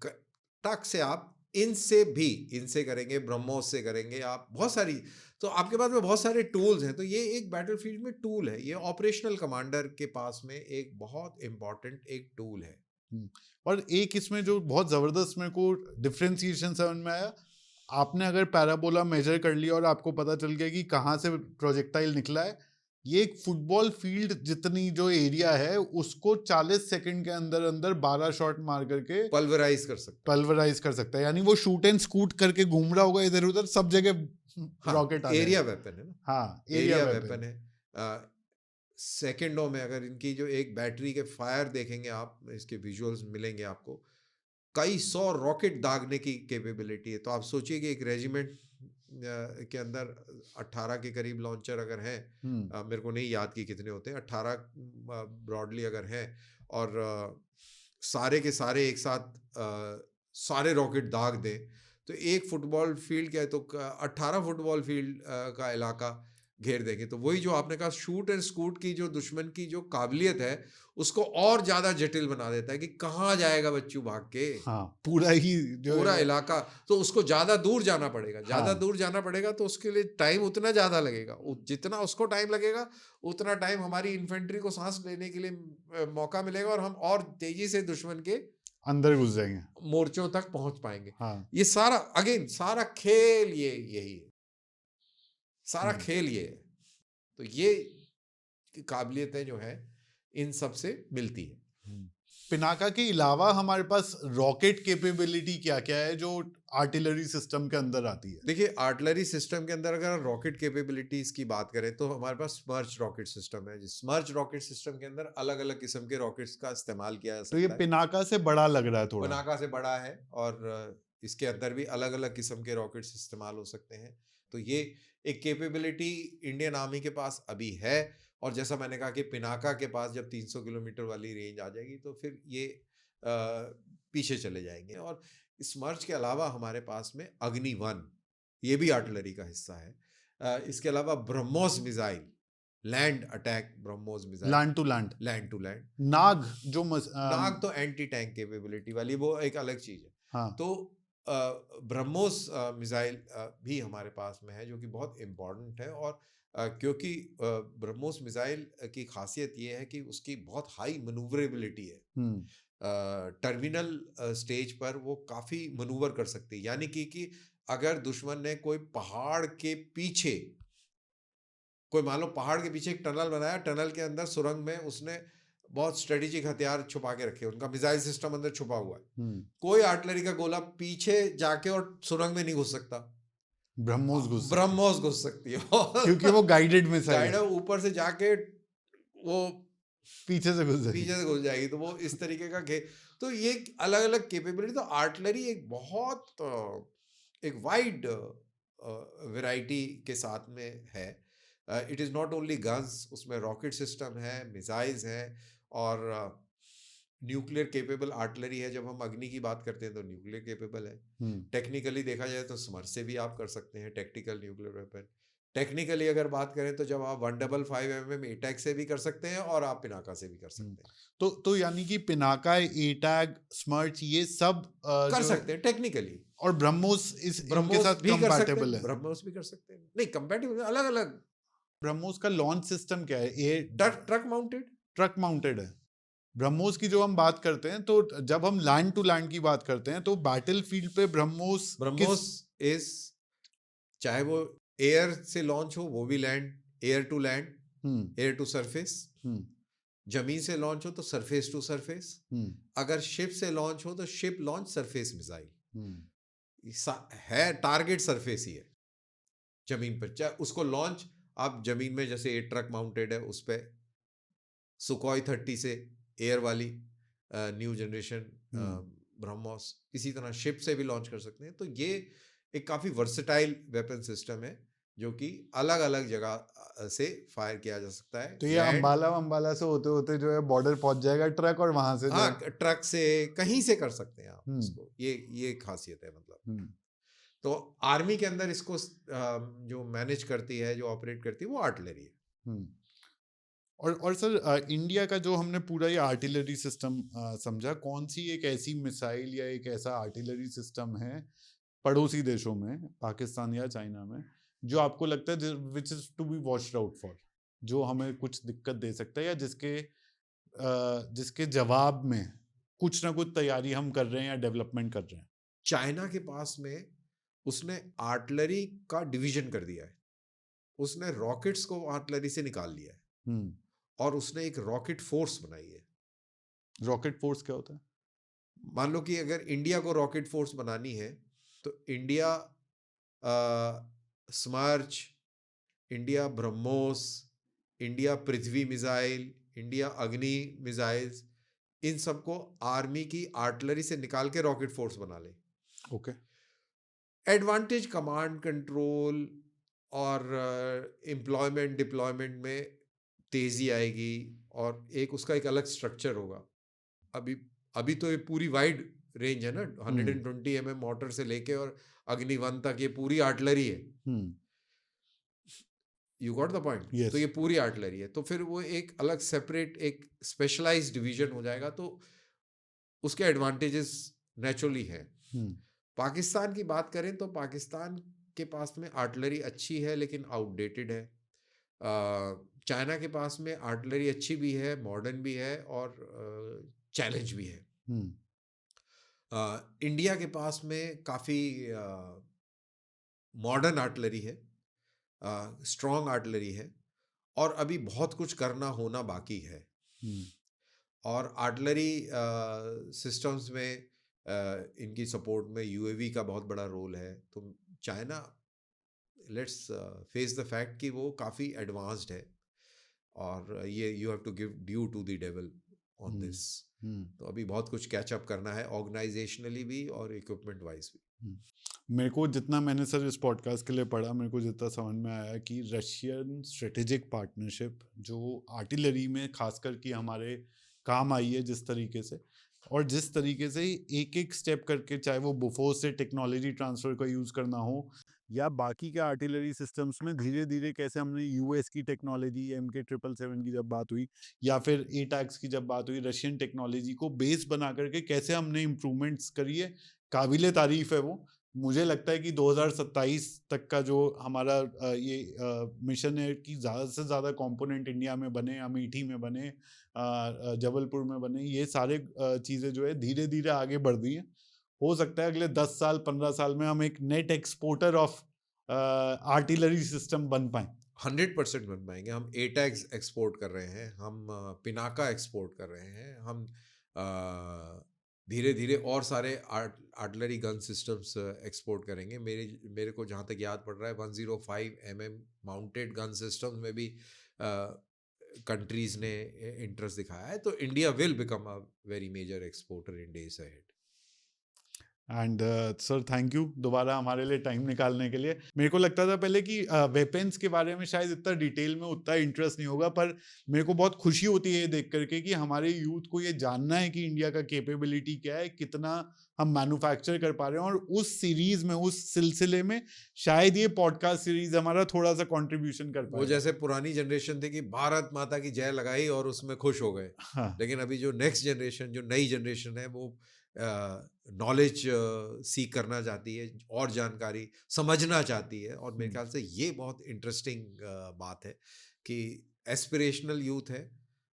टक से आप इनसे करेंगे, ब्रह्मोस से करेंगे आप, बहुत सारी। तो आपके पास में बहुत सारे टूल्स हैं। तो ये एक बैटलफील्ड में टूल है, ये ऑपरेशनल कमांडर के पास में एक बहुत इंपॉर्टेंट एक टूल है। और एक इसमें जो बहुत जबरदस्त मेरे को डिफरेंशिएशन समझ में आया, आपने अगर पैराबोला मेजर कर लिया और आपको पता चल गया कि कहाँ से प्रोजेक्टाइल निकला है, ये एक फुटबॉल फील्ड जितनी जो एरिया है उसको 40 सेकंड के अंदर अंदर 12 शॉट मार करके पल्वराइज कर सकता है। यानी वो शूट एंड स्कूट करके घूम रहा होगा इधर उधर, सब जगह रॉकेट आ एरिया वेपन है ना। हाँ, एरिया वेपन है। सेकंडों में अगर इनकी जो एक बैटरी के फायर देखेंगे आप, इसके विजुअल्स मिलेंगे आपको, कई 100 रॉकेट दागने की कैपेबिलिटी है। तो आप सोचिए कि एक रेजिमेंट के अंदर 18 के करीब लॉन्चर अगर हैं, मेरे को नहीं याद कि कितने होते हैं, 18 ब्रॉडली अगर हैं, और सारे के सारे एक साथ सारे रॉकेट दाग दें, तो एक फुटबॉल फील्ड क्या है, तो 18 फुटबॉल फील्ड का इलाका घेर देंगे। तो वही जो आपने कहा, शूट एंड स्कूट की जो दुश्मन की जो काबिलियत है, उसको और ज्यादा जटिल बना देता है कि कहाँ जाएगा बच्चू भाग के। हाँ, पूरा इलाका, तो उसको ज्यादा दूर जाना पड़ेगा, ज्यादा दूर जाना पड़ेगा, तो उसके लिए टाइम उतना ज्यादा लगेगा। जितना उसको टाइम लगेगा, उतना टाइम हमारी इन्फेंट्री को सांस लेने के लिए मौका मिलेगा, और हम और तेजी से दुश्मन के अंदर घुस जाएंगे, मोर्चों तक पहुंच पाएंगे। हाँ। ये सारा सारा खेल यही है, सारा खेल ये है। तो ये काबिलियतें जो है इन सब से मिलती है। पिनाका के अलावा हमारे पास रॉकेट कैपेबिलिटी क्या क्या है जो आर्टिलरी सिस्टम के अंदर आती है? देखिए, आर्टिलरी सिस्टम के अंदर अगर रॉकेट कैपेबिलिटीज की बात करें, तो हमारे पास स्मर्च रॉकेट सिस्टम है। स्मर्च रॉकेट सिस्टम के अंदर अलग अलग किस्म के रॉकेट्स का इस्तेमाल किया जा सकता है। तो ये पिनाका से बड़ा लग रहा है थोड़ा। पिनाका से बड़ा है, और इसके अंदर भी अलग अलग किस्म के रॉकेट्स इस्तेमाल हो सकते हैं। तो ये एक कैपेबिलिटी इंडियन आर्मी के पास अभी है। और जैसा मैंने कहा कि पिनाका के पास जब 300 किलोमीटर वाली रेंज आ जाएगी, तो फिर ये पीछे चले जाएंगे। और स्मर्च के अलावा हमारे पास में अग्नि-1, ये भी आर्टिलरी का हिस्सा है। इसके अलावा BrahMos missile, land attack BrahMos missile, land to land. Nag Nag तो एंटी टैंक कैपेबिलिटी वाली, वो एक अलग चीज है। हाँ। तो ब्रह्मोस मिसाइल भी हमारे पास में है, जो कि बहुत इम्पोर्टेंट है। और क्योंकि ब्रह्मोस मिसाइल की खासियत ये है कि उसकी बहुत हाई मनूवरेबिलिटी है। टर्मिनल स्टेज पर वो काफ़ी मनूवर कर सकती है। यानी कि अगर दुश्मन ने कोई पहाड़ के पीछे, कोई मान लो पहाड़ के पीछे एक टनल बनाया, टनल के अंदर सुरंग में उसने बहुत स्ट्रेटेजिक हथियार छुपा के रखे, उनका मिसाइल सिस्टम अंदर छुपा हुआ है, कोई आर्टिलरी का गोला पीछे जाके और सुरंग में नहीं घुस सकता, ब्रह्मोस घुस सकती है क्योंकि वो गाइडेड मिसाइल है, ऊपर से जाके वो पीछे से घुस जाएगी। तो वो इस तरीके का तो ये अलग अलग कैपेबिलिटी। तो आर्टिलरी एक बहुत एक वाइड वैरायटी के साथ में है। It is not only guns, उसमें रॉकेट सिस्टम है, मिसाइल्स हैं, और न्यूक्लियर केपेबल आर्टिलरी है। जब हम अग्नि की बात करते हैं तो न्यूक्लियर केपेबल है। टेक्निकली देखा जाए तो स्मर्च से भी आप कर सकते हैं टैक्टिकल न्यूक्लियर वेपन। टेक्निकली अगर बात करें तो जब आप 155 mm एटैक से भी कर सकते हैं, और आप पिनाका से भी कर सकते हैं। तो यानी कि पिनाका, एटैक, स्मर्च, ये सब कर सकते हैं टेक्निकली। और ब्रह्मोस इनके साथ कंपैटिबल है? ब्रह्मोस भी कर सकते हैं, नहीं कंपैटिबल, अलग अलग। ब्रह्मोस का लॉन्च सिस्टम क्या है? ट्रक माउंटेड है। ब्रह्मोस की जो हम बात करते हैं, तो जब हम लैंड टू लैंड की बात करते हैं, तो बैटल फील्ड पे ब्रह्मोस इज, चाहे वो एयर से लॉन्च हो वो भी land, air to land, air to surface, जमीन से लॉन्च हो तो सरफेस टू सरफेस, अगर शिप से लॉन्च हो तो शिप लॉन्च सरफेस मिसाइल है। टारगेट सरफेस ही है जमीन पर, चाहे उसको लॉन्च आप जमीन में, जैसे ये ट्रक माउंटेड है, उस पर सुखोई 30 से एयर वाली न्यू जनरेशन ब्रह्मोस, इसी तरह शिप से भी लॉन्च कर सकते हैं। तो ये एक काफ़ी वर्सेटाइल वेपन सिस्टम है, जो कि अलग अलग जगह से फायर किया जा सकता है। तो ये अंबाला से होते होते जो है बॉर्डर पहुंच जाएगा ट्रक, और वहां से ट्रक से कहीं से कर सकते हैं आप इसको। ये खासियत है। मतलब तो आर्मी के अंदर इसको जो मैनेज करती है, जो ऑपरेट करती है, वो आर्टिलरी है। और सर इंडिया का जो हमने पूरा ये आर्टिलरी सिस्टम समझा, कौन सी एक ऐसी मिसाइल या एक ऐसा आर्टिलरी सिस्टम है पड़ोसी देशों में, पाकिस्तान या चाइना में, जो आपको लगता है which is to be watched out for, जो हमें कुछ दिक्कत दे सकता है, या जिसके जवाब में कुछ ना कुछ तैयारी हम कर रहे हैं या डेवलपमेंट कर रहे हैं? चाइना के पास में उसने आर्टिलरी का डिवीजन कर दिया है। उसने रॉकेट्स को आर्टिलरी से निकाल लिया है और उसने एक रॉकेट फोर्स बनाई है। रॉकेट फोर्स क्या होता है? मान लो कि अगर इंडिया को रॉकेट फोर्स बनानी है तो India Smerch, India BrahMos, India Prithvi missile, India Agni missiles, इन सबको आर्मी की आर्टिलरी से निकाल के रॉकेट फोर्स बना ले। ओके। एडवांटेज कमांड कंट्रोल और एम्प्लॉयमेंट डिप्लॉयमेंट में तेजी आएगी और एक उसका एक अलग स्ट्रक्चर होगा। अभी अभी तो ये पूरी वाइड रेंज है ना, 120 मोटर से लेके और अग्नि 1 तक ये पूरी आर्टिलरी है। You got the point. तो यस। ये पूरी आर्टिलरी है, तो फिर वो एक अलग सेपरेट एक स्पेशलाइज्ड डिवीजन हो जाएगा, तो उसके एडवांटेजेस नेचुरली हैं। पाकिस्तान की बात करें तो पाकिस्तान के पास में आर्टिलरी अच्छी है लेकिन आउटडेटेड है। चाइना के पास में आर्टिलरी अच्छी भी है, मॉडर्न भी है और चैलेंज भी है। इंडिया के पास में काफ़ी मॉडर्न आर्टिलरी है, स्ट्रॉन्ग आर्टिलरी है और अभी बहुत कुछ करना होना बाकी है। और आर्टिलरी सिस्टम्स में इनकी सपोर्ट में यूएवी का बहुत बड़ा रोल है। तो China, let's face the fact कि वो काफ़ी एडवांस्ड है और ये you have to give due to the devil on this. तो अभी बहुत कुछ कैचअप करना है, ऑर्गेनाइजेशनली भी और इक्विपमेंट वाइज भी। मेरे को जितना मैंने सर इस पॉडकास्ट के लिए पढ़ा, मेरे को जितना समझ में आया कि रशियन स्ट्रेटेजिक पार्टनरशिप जो आर्टिलरी में खासकर कि हमारे काम आई है जिस तरीके से, और जिस तरीके से एक एक स्टेप करके, चाहे वो बोफोर्स से टेक्नोलॉजी ट्रांसफर का यूज़ करना हो या बाकी के आर्टिलरी सिस्टम्स में धीरे धीरे कैसे हमने यूएस की टेक्नोलॉजी, MK777 की जब बात हुई या फिर एटैक्स की जब बात हुई, रशियन टेक्नोलॉजी को बेस बना करके कैसे हमने इम्प्रूवमेंट्स करी है, काबिले तारीफ है वो। मुझे लगता है कि 2027 तक का जो हमारा ये मिशन है कि ज़्यादा से ज़्यादा कंपोनेंट इंडिया में बने, अमेठी में बने, जबलपुर में बने, ये सारे चीज़ें जो है धीरे धीरे आगे बढ़ रही हैं। हो सकता है अगले 10 साल 15 साल में हम एक net exporter of artillery system बन पाए। 100% बन पाएंगे। हम एटैक्स एक्सपोर्ट कर रहे हैं, हम पिनाका एक्सपोर्ट कर रहे हैं, हम धीरे धीरे और सारे आर्टिलरी गन सिस्टम्स एक्सपोर्ट करेंगे। मेरे को जहाँ तक याद पड़ रहा है 105 माउंटेड गन सिस्टम्स में भी कंट्रीज ने इंटरेस्ट दिखाया है। तो India will become a very major exporter in days ahead. And sir thank you दोबारा हमारे लिए टाइम निकालने के लिए। मेरे को लगता था पहले कि वेपन्स के बारे में शायद इतना डिटेल में उतना इंटरेस्ट नहीं होगा, पर मेरे को बहुत खुशी होती है ये देख करके कि हमारे यूथ को ये जानना है कि इंडिया का कैपेबिलिटी क्या है, कितना हम मैन्युफैक्चर कर पा रहे हैं, और उस सीरीज में, उस सिलसिले में शायद ये पॉडकास्ट सीरीज हमारा थोड़ा सा कॉन्ट्रीब्यूशन कर वो पाए। जैसे पुरानी जनरेशन थी कि भारत माता की जय लगाई और उसमें खुश हो गए। हाँ। लेकिन अभी जो नेक्स्ट जनरेशन, जो नई जनरेशन है, वो नॉलेज सीख करना चाहती है और जानकारी समझना चाहती है। और मेरे ख्याल से ये बहुत इंटरेस्टिंग बात है कि एस्पिरेशनल यूथ है,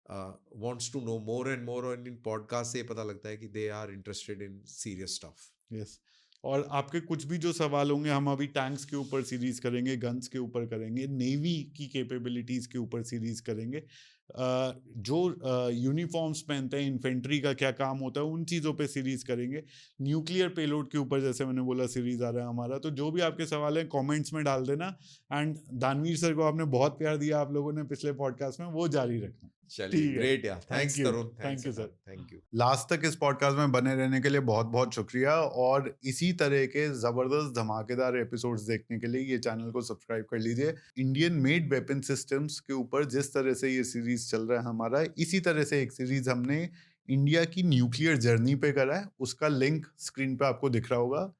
wants to know more and more, और इन पॉडकास्ट से पता लगता है कि they are interested in serious stuff. Yes. और आपके कुछ भी जो सवाल होंगे, हम अभी टैंक्स के ऊपर सीरीज करेंगे, गन्स के ऊपर करेंगे, नेवी की कैपेबिलिटीज के ऊपर सीरीज करेंगे, जो यूनिफॉर्म्स पहनते हैं, इन्फेंट्री का क्या काम होता है, उन चीज़ों पे सीरीज करेंगे। न्यूक्लियर पेलोड के ऊपर जैसे मैंने बोला सीरीज आ रहा है हमारा। तो जो भी आपके सवाल हैं कमेंट्स में डाल देना। एंड दानवीर सर को आपने बहुत प्यार दिया आप लोगों ने पिछले पॉडकास्ट में, वो जारी रखना। चलिए, ग्रेट यार, thank thanks you, Tarun, thank you sir, thank you. Last तक इस पॉडकास्ट में बने रहने के लिए बहुत बहुत शुक्रिया, और इसी तरह के जबरदस्त धमाकेदार एपिसोड्स देखने के लिए ये चैनल को सब्सक्राइब कर लीजिए। इंडियन मेड वेपन सिस्टम्स के ऊपर जिस तरह से ये सीरीज चल रहा है हमारा, इसी तरह से एक सीरीज हमने इंडिया की न्यूक्लियर जर्नी पे करा है, उसका लिंक स्क्रीन पे आपको दिख रहा होगा।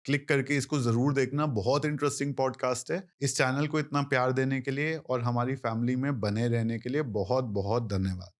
क्लिक करके इसको ज़रूर देखना, बहुत इंटरेस्टिंग पॉडकास्ट है। इस चैनल को इतना प्यार देने के लिए और हमारी फैमिली में बने रहने के लिए बहुत-बहुत धन्यवाद।